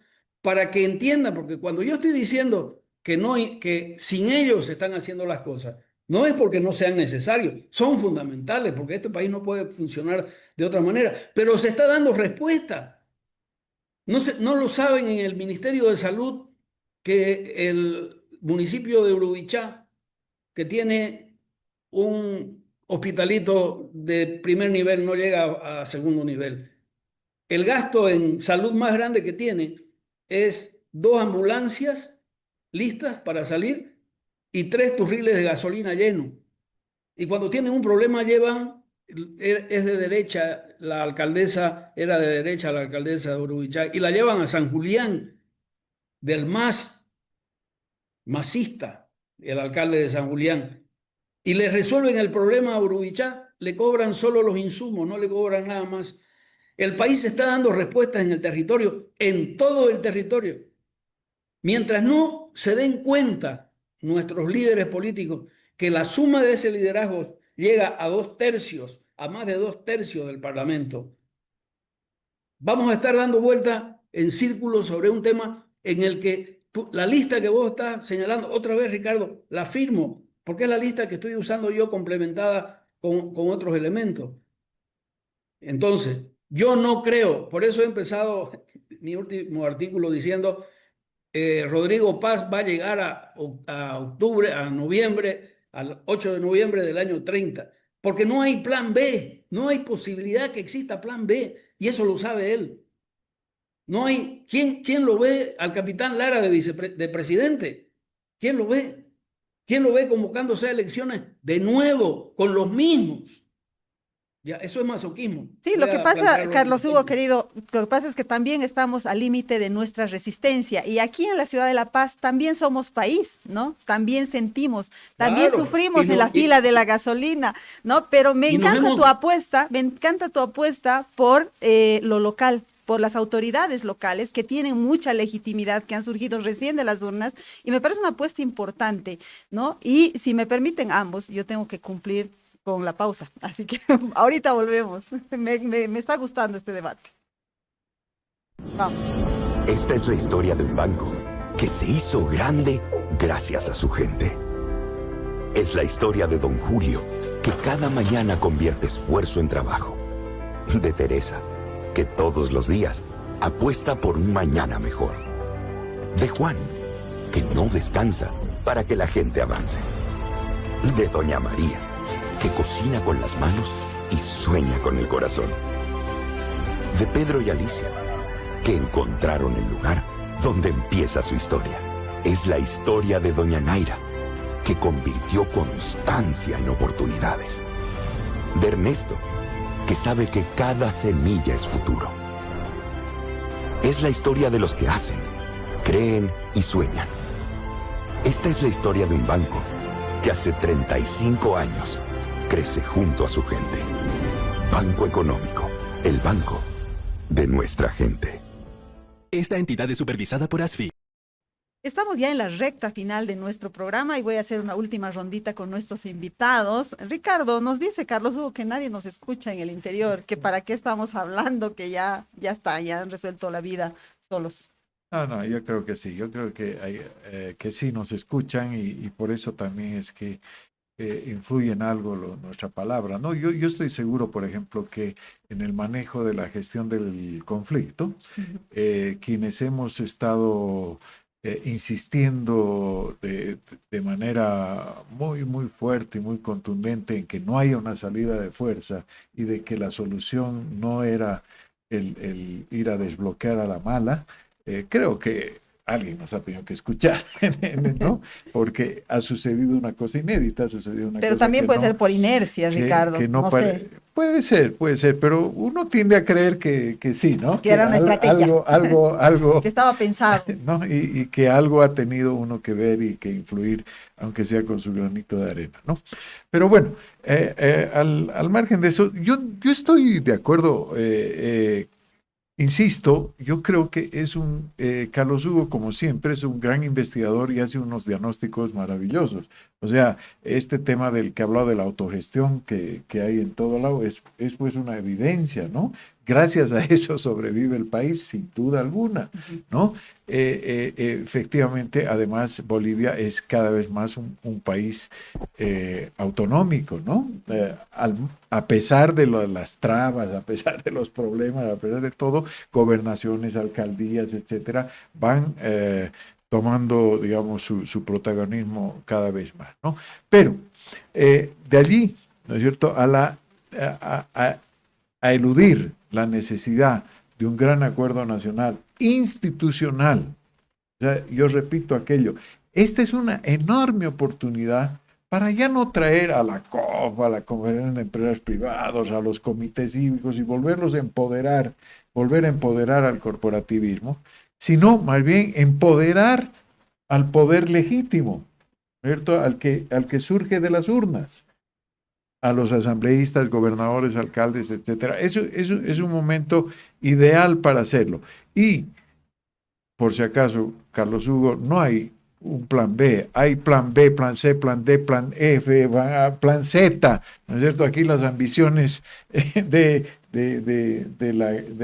Speaker 3: para que entiendan? Porque cuando yo estoy diciendo que sin ellos se están haciendo las cosas, no es porque no sean necesarios, son fundamentales, porque este país no puede funcionar de otra manera, pero se está dando respuesta. No lo saben en el Ministerio de Salud que el municipio de Urubichá, que tiene un hospitalito de primer nivel, no llega a segundo nivel. El gasto en salud más grande que tiene es 2 ambulancias listas para salir y 3 turriles de gasolina llenos. Y cuando tienen un problema es de derecha, la alcaldesa era de derecha, la alcaldesa de Urubichá, y la llevan a San Julián, del MAS, masista, el alcalde de San Julián, y le resuelven el problema a Urubichá, le cobran solo los insumos, no le cobran nada más. El país está dando respuestas en el territorio, en todo el territorio. Mientras no se den cuenta nuestros líderes políticos que la suma de ese liderazgo llega a 2/3, a más de 2/3 del Parlamento, vamos a estar dando vuelta en círculos sobre un tema en el que la lista que vos estás señalando, otra vez, Ricardo, la firmo, porque es la lista que estoy usando yo complementada con otros elementos. Entonces, yo no creo, por eso he empezado mi último artículo diciendo Rodrigo Paz va a llegar a octubre, a noviembre, al 8 de noviembre del año 30, porque no hay plan B, no hay posibilidad que exista plan B, y eso lo sabe él. No hay, ¿quién lo ve al capitán Lara de presidente? ¿Quién lo ve? ¿Quién lo ve convocándose a elecciones de nuevo con los mismos? Ya, eso es masoquismo.
Speaker 1: Sí,
Speaker 3: Voy
Speaker 1: lo que
Speaker 3: a
Speaker 1: pasa,
Speaker 3: plantearlo
Speaker 1: Carlos Hugo,
Speaker 3: como-
Speaker 1: querido, lo que pasa es que también estamos al límite de nuestra resistencia y aquí en la ciudad de La Paz también somos país, ¿no? También sentimos, también
Speaker 3: Claro,
Speaker 1: sufrimos en la fila de la gasolina, ¿no? Pero me
Speaker 3: y nos
Speaker 1: encanta
Speaker 3: hemos-
Speaker 1: tu apuesta, me encanta tu apuesta por lo local, por las autoridades locales que tienen mucha legitimidad, que han surgido recién de las urnas y me parece una apuesta importante, ¿no? Y si me permiten ambos, yo tengo que cumplir con la pausa. Así que ahorita volvemos. Me está gustando este debate. Vamos.
Speaker 6: Esta es la historia de un banco que se hizo grande gracias a su gente. Es la historia de Don Julio, que cada mañana convierte esfuerzo en trabajo. De Teresa, que todos los días apuesta por un mañana mejor. De Juan, que no descansa para que la gente avance. De Doña María, que cocina con las manos y sueña con el corazón. De Pedro y Alicia, que encontraron el lugar donde empieza su historia. Es la historia de Doña Naira, que convirtió constancia en oportunidades. De Ernesto, que sabe que cada semilla es futuro. Es la historia de los que hacen, creen y sueñan. Esta es la historia de un banco que hace 35 años crece junto a su gente. Banco Económico, el banco de nuestra gente.
Speaker 7: Esta entidad es supervisada por ASFI.
Speaker 1: Estamos ya en la recta final de nuestro programa y voy a hacer una última rondita con nuestros invitados. Ricardo, nos dice Carlos Hugo que nadie nos escucha en el interior, que para qué estamos hablando, que ya está, ya han resuelto la vida solos.
Speaker 2: No, yo creo que sí, yo creo que, que sí nos escuchan y por eso también es que influye en algo nuestra palabra, ¿no? Yo estoy seguro, por ejemplo, que en el manejo de la gestión del conflicto, quienes hemos estado insistiendo de manera muy, muy fuerte y muy contundente en que no haya una salida de fuerza y de que la solución no era el ir a desbloquear a la mala, creo que alguien nos ha tenido que escuchar, ¿no? Porque ha sucedido una cosa inédita, ha sucedido una
Speaker 1: Pero
Speaker 2: cosa
Speaker 1: también
Speaker 2: que
Speaker 1: puede
Speaker 2: no,
Speaker 1: ser por inercia, Ricardo.
Speaker 2: que no
Speaker 1: No
Speaker 2: pare-
Speaker 1: sé.
Speaker 2: Puede ser, pero uno tiende a creer que sí, ¿no?
Speaker 1: Que era una estrategia.
Speaker 2: Algo,
Speaker 1: Que estaba pensado.
Speaker 2: ¿no? Y que algo ha tenido uno que ver y que influir, aunque sea con su granito de arena, ¿no? Pero bueno, al margen de eso, yo estoy de acuerdo. Insisto, yo creo que es Carlos Hugo, como siempre, es un gran investigador y hace unos diagnósticos maravillosos. O sea, este tema del que habló de la autogestión que hay en todo lado es pues una evidencia, ¿no? Gracias a eso sobrevive el país, sin duda alguna, ¿no? Efectivamente, además, Bolivia es cada vez más un país autonómico, ¿no? A pesar de las trabas, a pesar de los problemas, a pesar de todo, gobernaciones, alcaldías, etcétera, van tomando, digamos, su protagonismo cada vez más, ¿no? Pero de allí, ¿no es cierto?, a eludir la necesidad de un gran acuerdo nacional institucional. O sea, yo repito aquello, esta es una enorme oportunidad para ya no traer a la COP, a la Conferencia de Empresarios Privados, a los comités cívicos y volver a empoderar al corporativismo, sino más bien empoderar al poder legítimo, ¿cierto? Al que surge de las urnas, a los asambleístas, gobernadores, alcaldes, etcétera. Eso es un momento ideal para hacerlo. Y, por si acaso, Carlos Hugo, no hay un plan B, hay plan B, plan C, plan D, plan F, plan Z, ¿no es cierto? Aquí las ambiciones de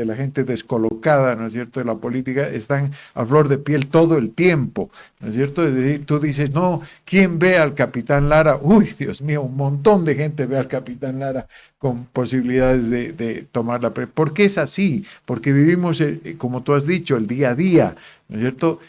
Speaker 2: la gente descolocada, ¿no es cierto?, de la política, están a flor de piel todo el tiempo, ¿no es cierto? Es decir, tú dices, no, ¿quién ve al capitán Lara? Uy, Dios mío, un montón de gente ve al capitán Lara con posibilidades de tomar la ¿Por qué es así? Porque vivimos, como tú has dicho, el día a día, ¿no es cierto?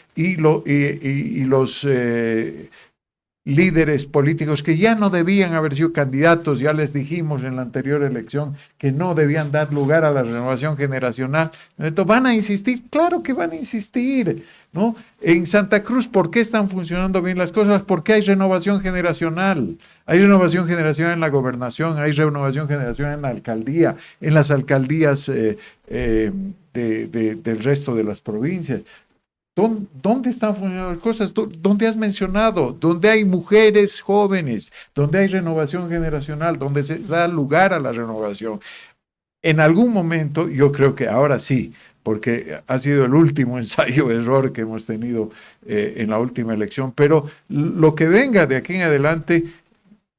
Speaker 2: Y líderes políticos que ya no debían haber sido candidatos, ya les dijimos en la anterior elección que no debían dar lugar a la renovación generacional. Entonces, ¿van a insistir? Claro que van a insistir, ¿no? En Santa Cruz, ¿por qué están funcionando bien las cosas? Porque hay renovación generacional. Hay renovación generacional en la gobernación, hay renovación generacional en la alcaldía, en las alcaldías del resto de las provincias. ¿Dónde están funcionando las cosas? ¿Dónde has mencionado? Donde hay mujeres jóvenes, donde hay renovación generacional, donde se da lugar a la renovación. En algún momento, yo creo que ahora sí, porque ha sido el último ensayo-error que hemos tenido en la última elección, pero lo que venga de aquí en adelante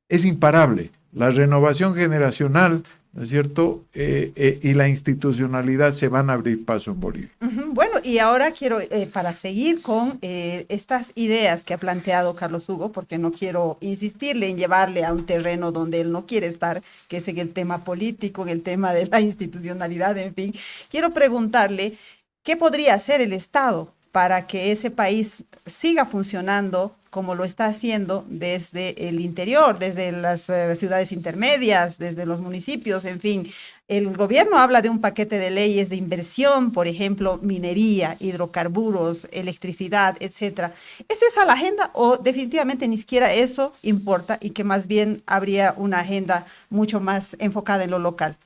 Speaker 2: es imparable. La renovación generacional, ¿no es cierto? Y la institucionalidad se van a abrir paso en Bolivia.
Speaker 1: Bueno, y ahora quiero, para seguir con estas ideas que ha planteado Carlos Hugo, porque no quiero insistirle en llevarle a un terreno donde él no quiere estar, que es en el tema político, en el tema de la institucionalidad, en fin, quiero preguntarle, ¿qué podría hacer el Estado para que ese país siga funcionando como lo está haciendo desde el interior, desde las ciudades intermedias, desde los municipios, en fin? El gobierno habla de un paquete de leyes de inversión, por ejemplo, minería, hidrocarburos, electricidad, etcétera. ¿Es esa la agenda o definitivamente ni siquiera eso importa y que más bien habría una agenda mucho más enfocada en lo local?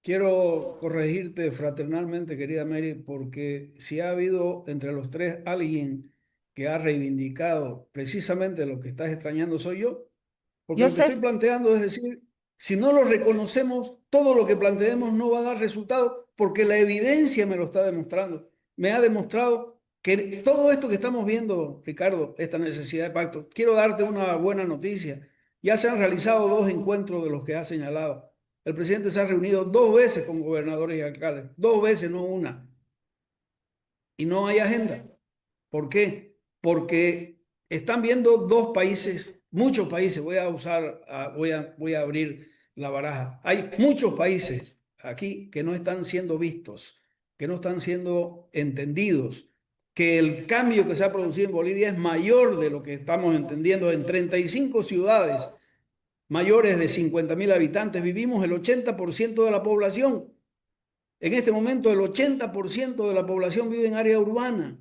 Speaker 3: Quiero corregirte fraternalmente, querida Mary, porque si ha habido entre los tres alguien que ha reivindicado precisamente lo que estás extrañando soy yo, porque
Speaker 1: Yo
Speaker 3: lo que estoy
Speaker 1: sé.
Speaker 3: planteando es decir, si no lo reconocemos, todo lo que planteemos no va a dar resultado, porque la evidencia me lo está demostrando. Me ha demostrado que todo esto que estamos viendo, Ricardo, esta necesidad de pacto, quiero darte una buena noticia. Ya se han realizado 2 encuentros de los que has señalado. El presidente se ha reunido 2 veces con gobernadores y alcaldes, 2 veces, no una. Y no hay agenda. ¿Por qué? Porque están viendo 2 países, muchos países, voy a abrir la baraja. Hay muchos países aquí que no están siendo vistos, que no están siendo entendidos, que el cambio que se ha producido en Bolivia es mayor de lo que estamos entendiendo. En 35 ciudades mayores de 50.000 habitantes vivimos el 80% de la población. En este momento el 80% de la población vive en área urbana.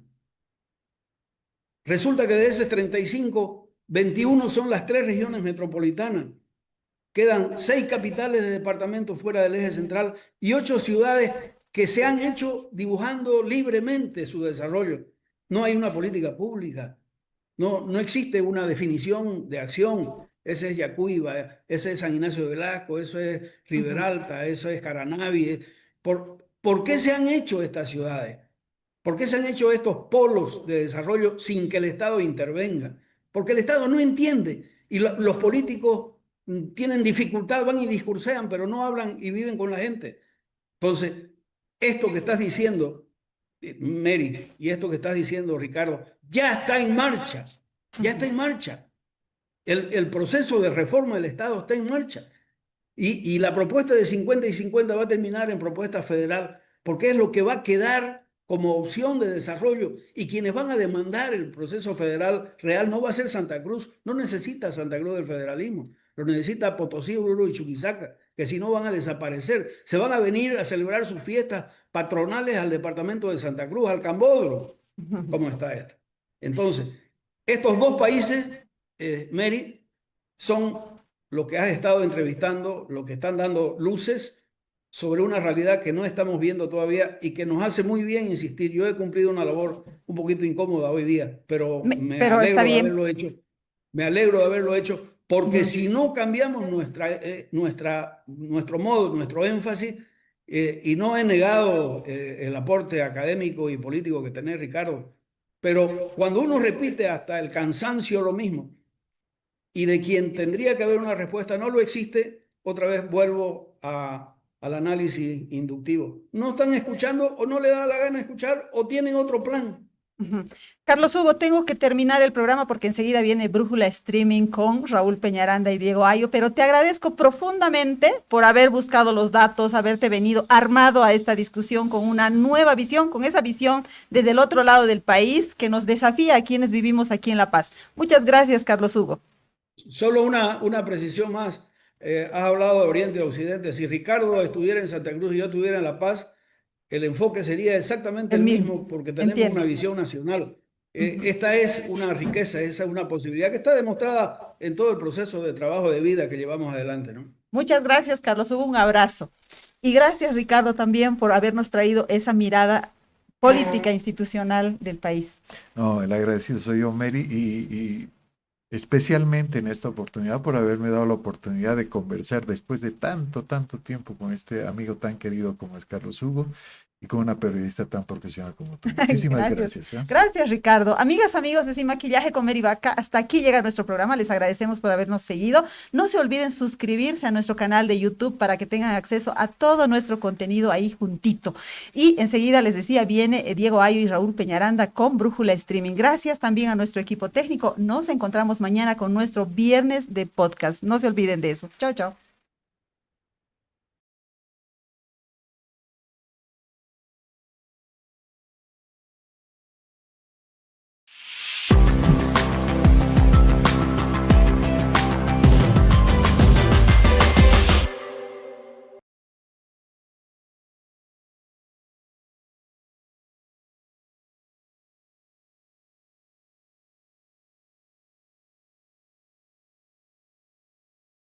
Speaker 3: Resulta que de esos 35, 21 son las 3 regiones metropolitanas. Quedan 6 capitales de departamentos fuera del eje central y 8 ciudades que se han hecho dibujando libremente su desarrollo. No hay una política pública. No existe una definición de acción. Ese es Yacuiba, ese es San Ignacio de Velasco, eso es Riberalta, eso es Caranavi. ¿Por qué se han hecho estas ciudades? ¿Por qué se han hecho estos polos de desarrollo sin que el Estado intervenga? Porque el Estado no entiende y los políticos tienen dificultad, van y discursean, pero no hablan y viven con la gente. Entonces, esto que estás diciendo, Mary, y esto que estás diciendo, Ricardo, ya está en marcha, ya está en marcha. El proceso de reforma del Estado está en marcha. Y la propuesta de 50 y 50 va a terminar en propuesta federal, porque es lo que va a quedar como opción de desarrollo, y quienes van a demandar el proceso federal real no va a ser Santa Cruz, no necesita Santa Cruz del federalismo, lo necesita Potosí, Oruro y Chuquisaca, que si no van a desaparecer, se van a venir a celebrar sus fiestas patronales al departamento de Santa Cruz, al Cambódromo. ¿Cómo está esto? Entonces, estos 2 países, Mary, son lo que has estado entrevistando, lo que están dando luces sobre una realidad que no estamos viendo todavía y que nos hace muy bien insistir. Yo he cumplido una labor un poquito incómoda hoy día, pero me alegro de haberlo hecho. Me alegro de haberlo hecho, porque si no cambiamos nuestro modo, nuestro énfasis, y no he negado el aporte académico y político que tenés, Ricardo, pero cuando uno repite hasta el cansancio lo mismo, y de quien tendría que haber una respuesta no lo existe, otra vez vuelvo al análisis inductivo. No están escuchando o no le da la gana escuchar o tienen otro plan.
Speaker 1: Ujú. Carlos Hugo, tengo que terminar el programa porque enseguida viene Brújula Streaming con Raúl Peñaranda y Diego Ayo, pero te agradezco profundamente por haber buscado los datos, haberte venido armado a esta discusión con una nueva visión, con esa visión desde el otro lado del país que nos desafía a quienes vivimos aquí en La Paz. Muchas gracias, Carlos Hugo.
Speaker 3: Solo una precisión más. Has hablado de Oriente y Occidente. Si Ricardo estuviera en Santa Cruz y yo estuviera en La Paz, el enfoque sería exactamente el mismo porque tenemos
Speaker 1: Entiendo.
Speaker 3: una visión nacional. Esta es una riqueza, esa es una posibilidad que está demostrada en todo el proceso de trabajo de vida que llevamos adelante, ¿no?
Speaker 1: Muchas gracias, Carlos Hugo, un abrazo. Y gracias, Ricardo, también por habernos traído esa mirada política institucional del país.
Speaker 2: No, el agradecido soy yo, Mary, y especialmente en esta oportunidad por haberme dado la oportunidad de conversar después de tanto tiempo con este amigo tan querido como es Carlos Hugo y con una periodista tan profesional como tú. Muchísimas gracias.
Speaker 1: Gracias, Ricardo. Amigas, amigos de Sin Maquillaje con Mary Vaca, hasta aquí llega nuestro programa. Les agradecemos por habernos seguido. No se olviden suscribirse a nuestro canal de YouTube para que tengan acceso a todo nuestro contenido ahí juntito. Y enseguida les decía, viene Diego Ayo y Raúl Peñaranda con Brújula Streaming. Gracias también a nuestro equipo técnico. Nos encontramos mañana con nuestro viernes de podcast. No se olviden de eso. Chao, chao.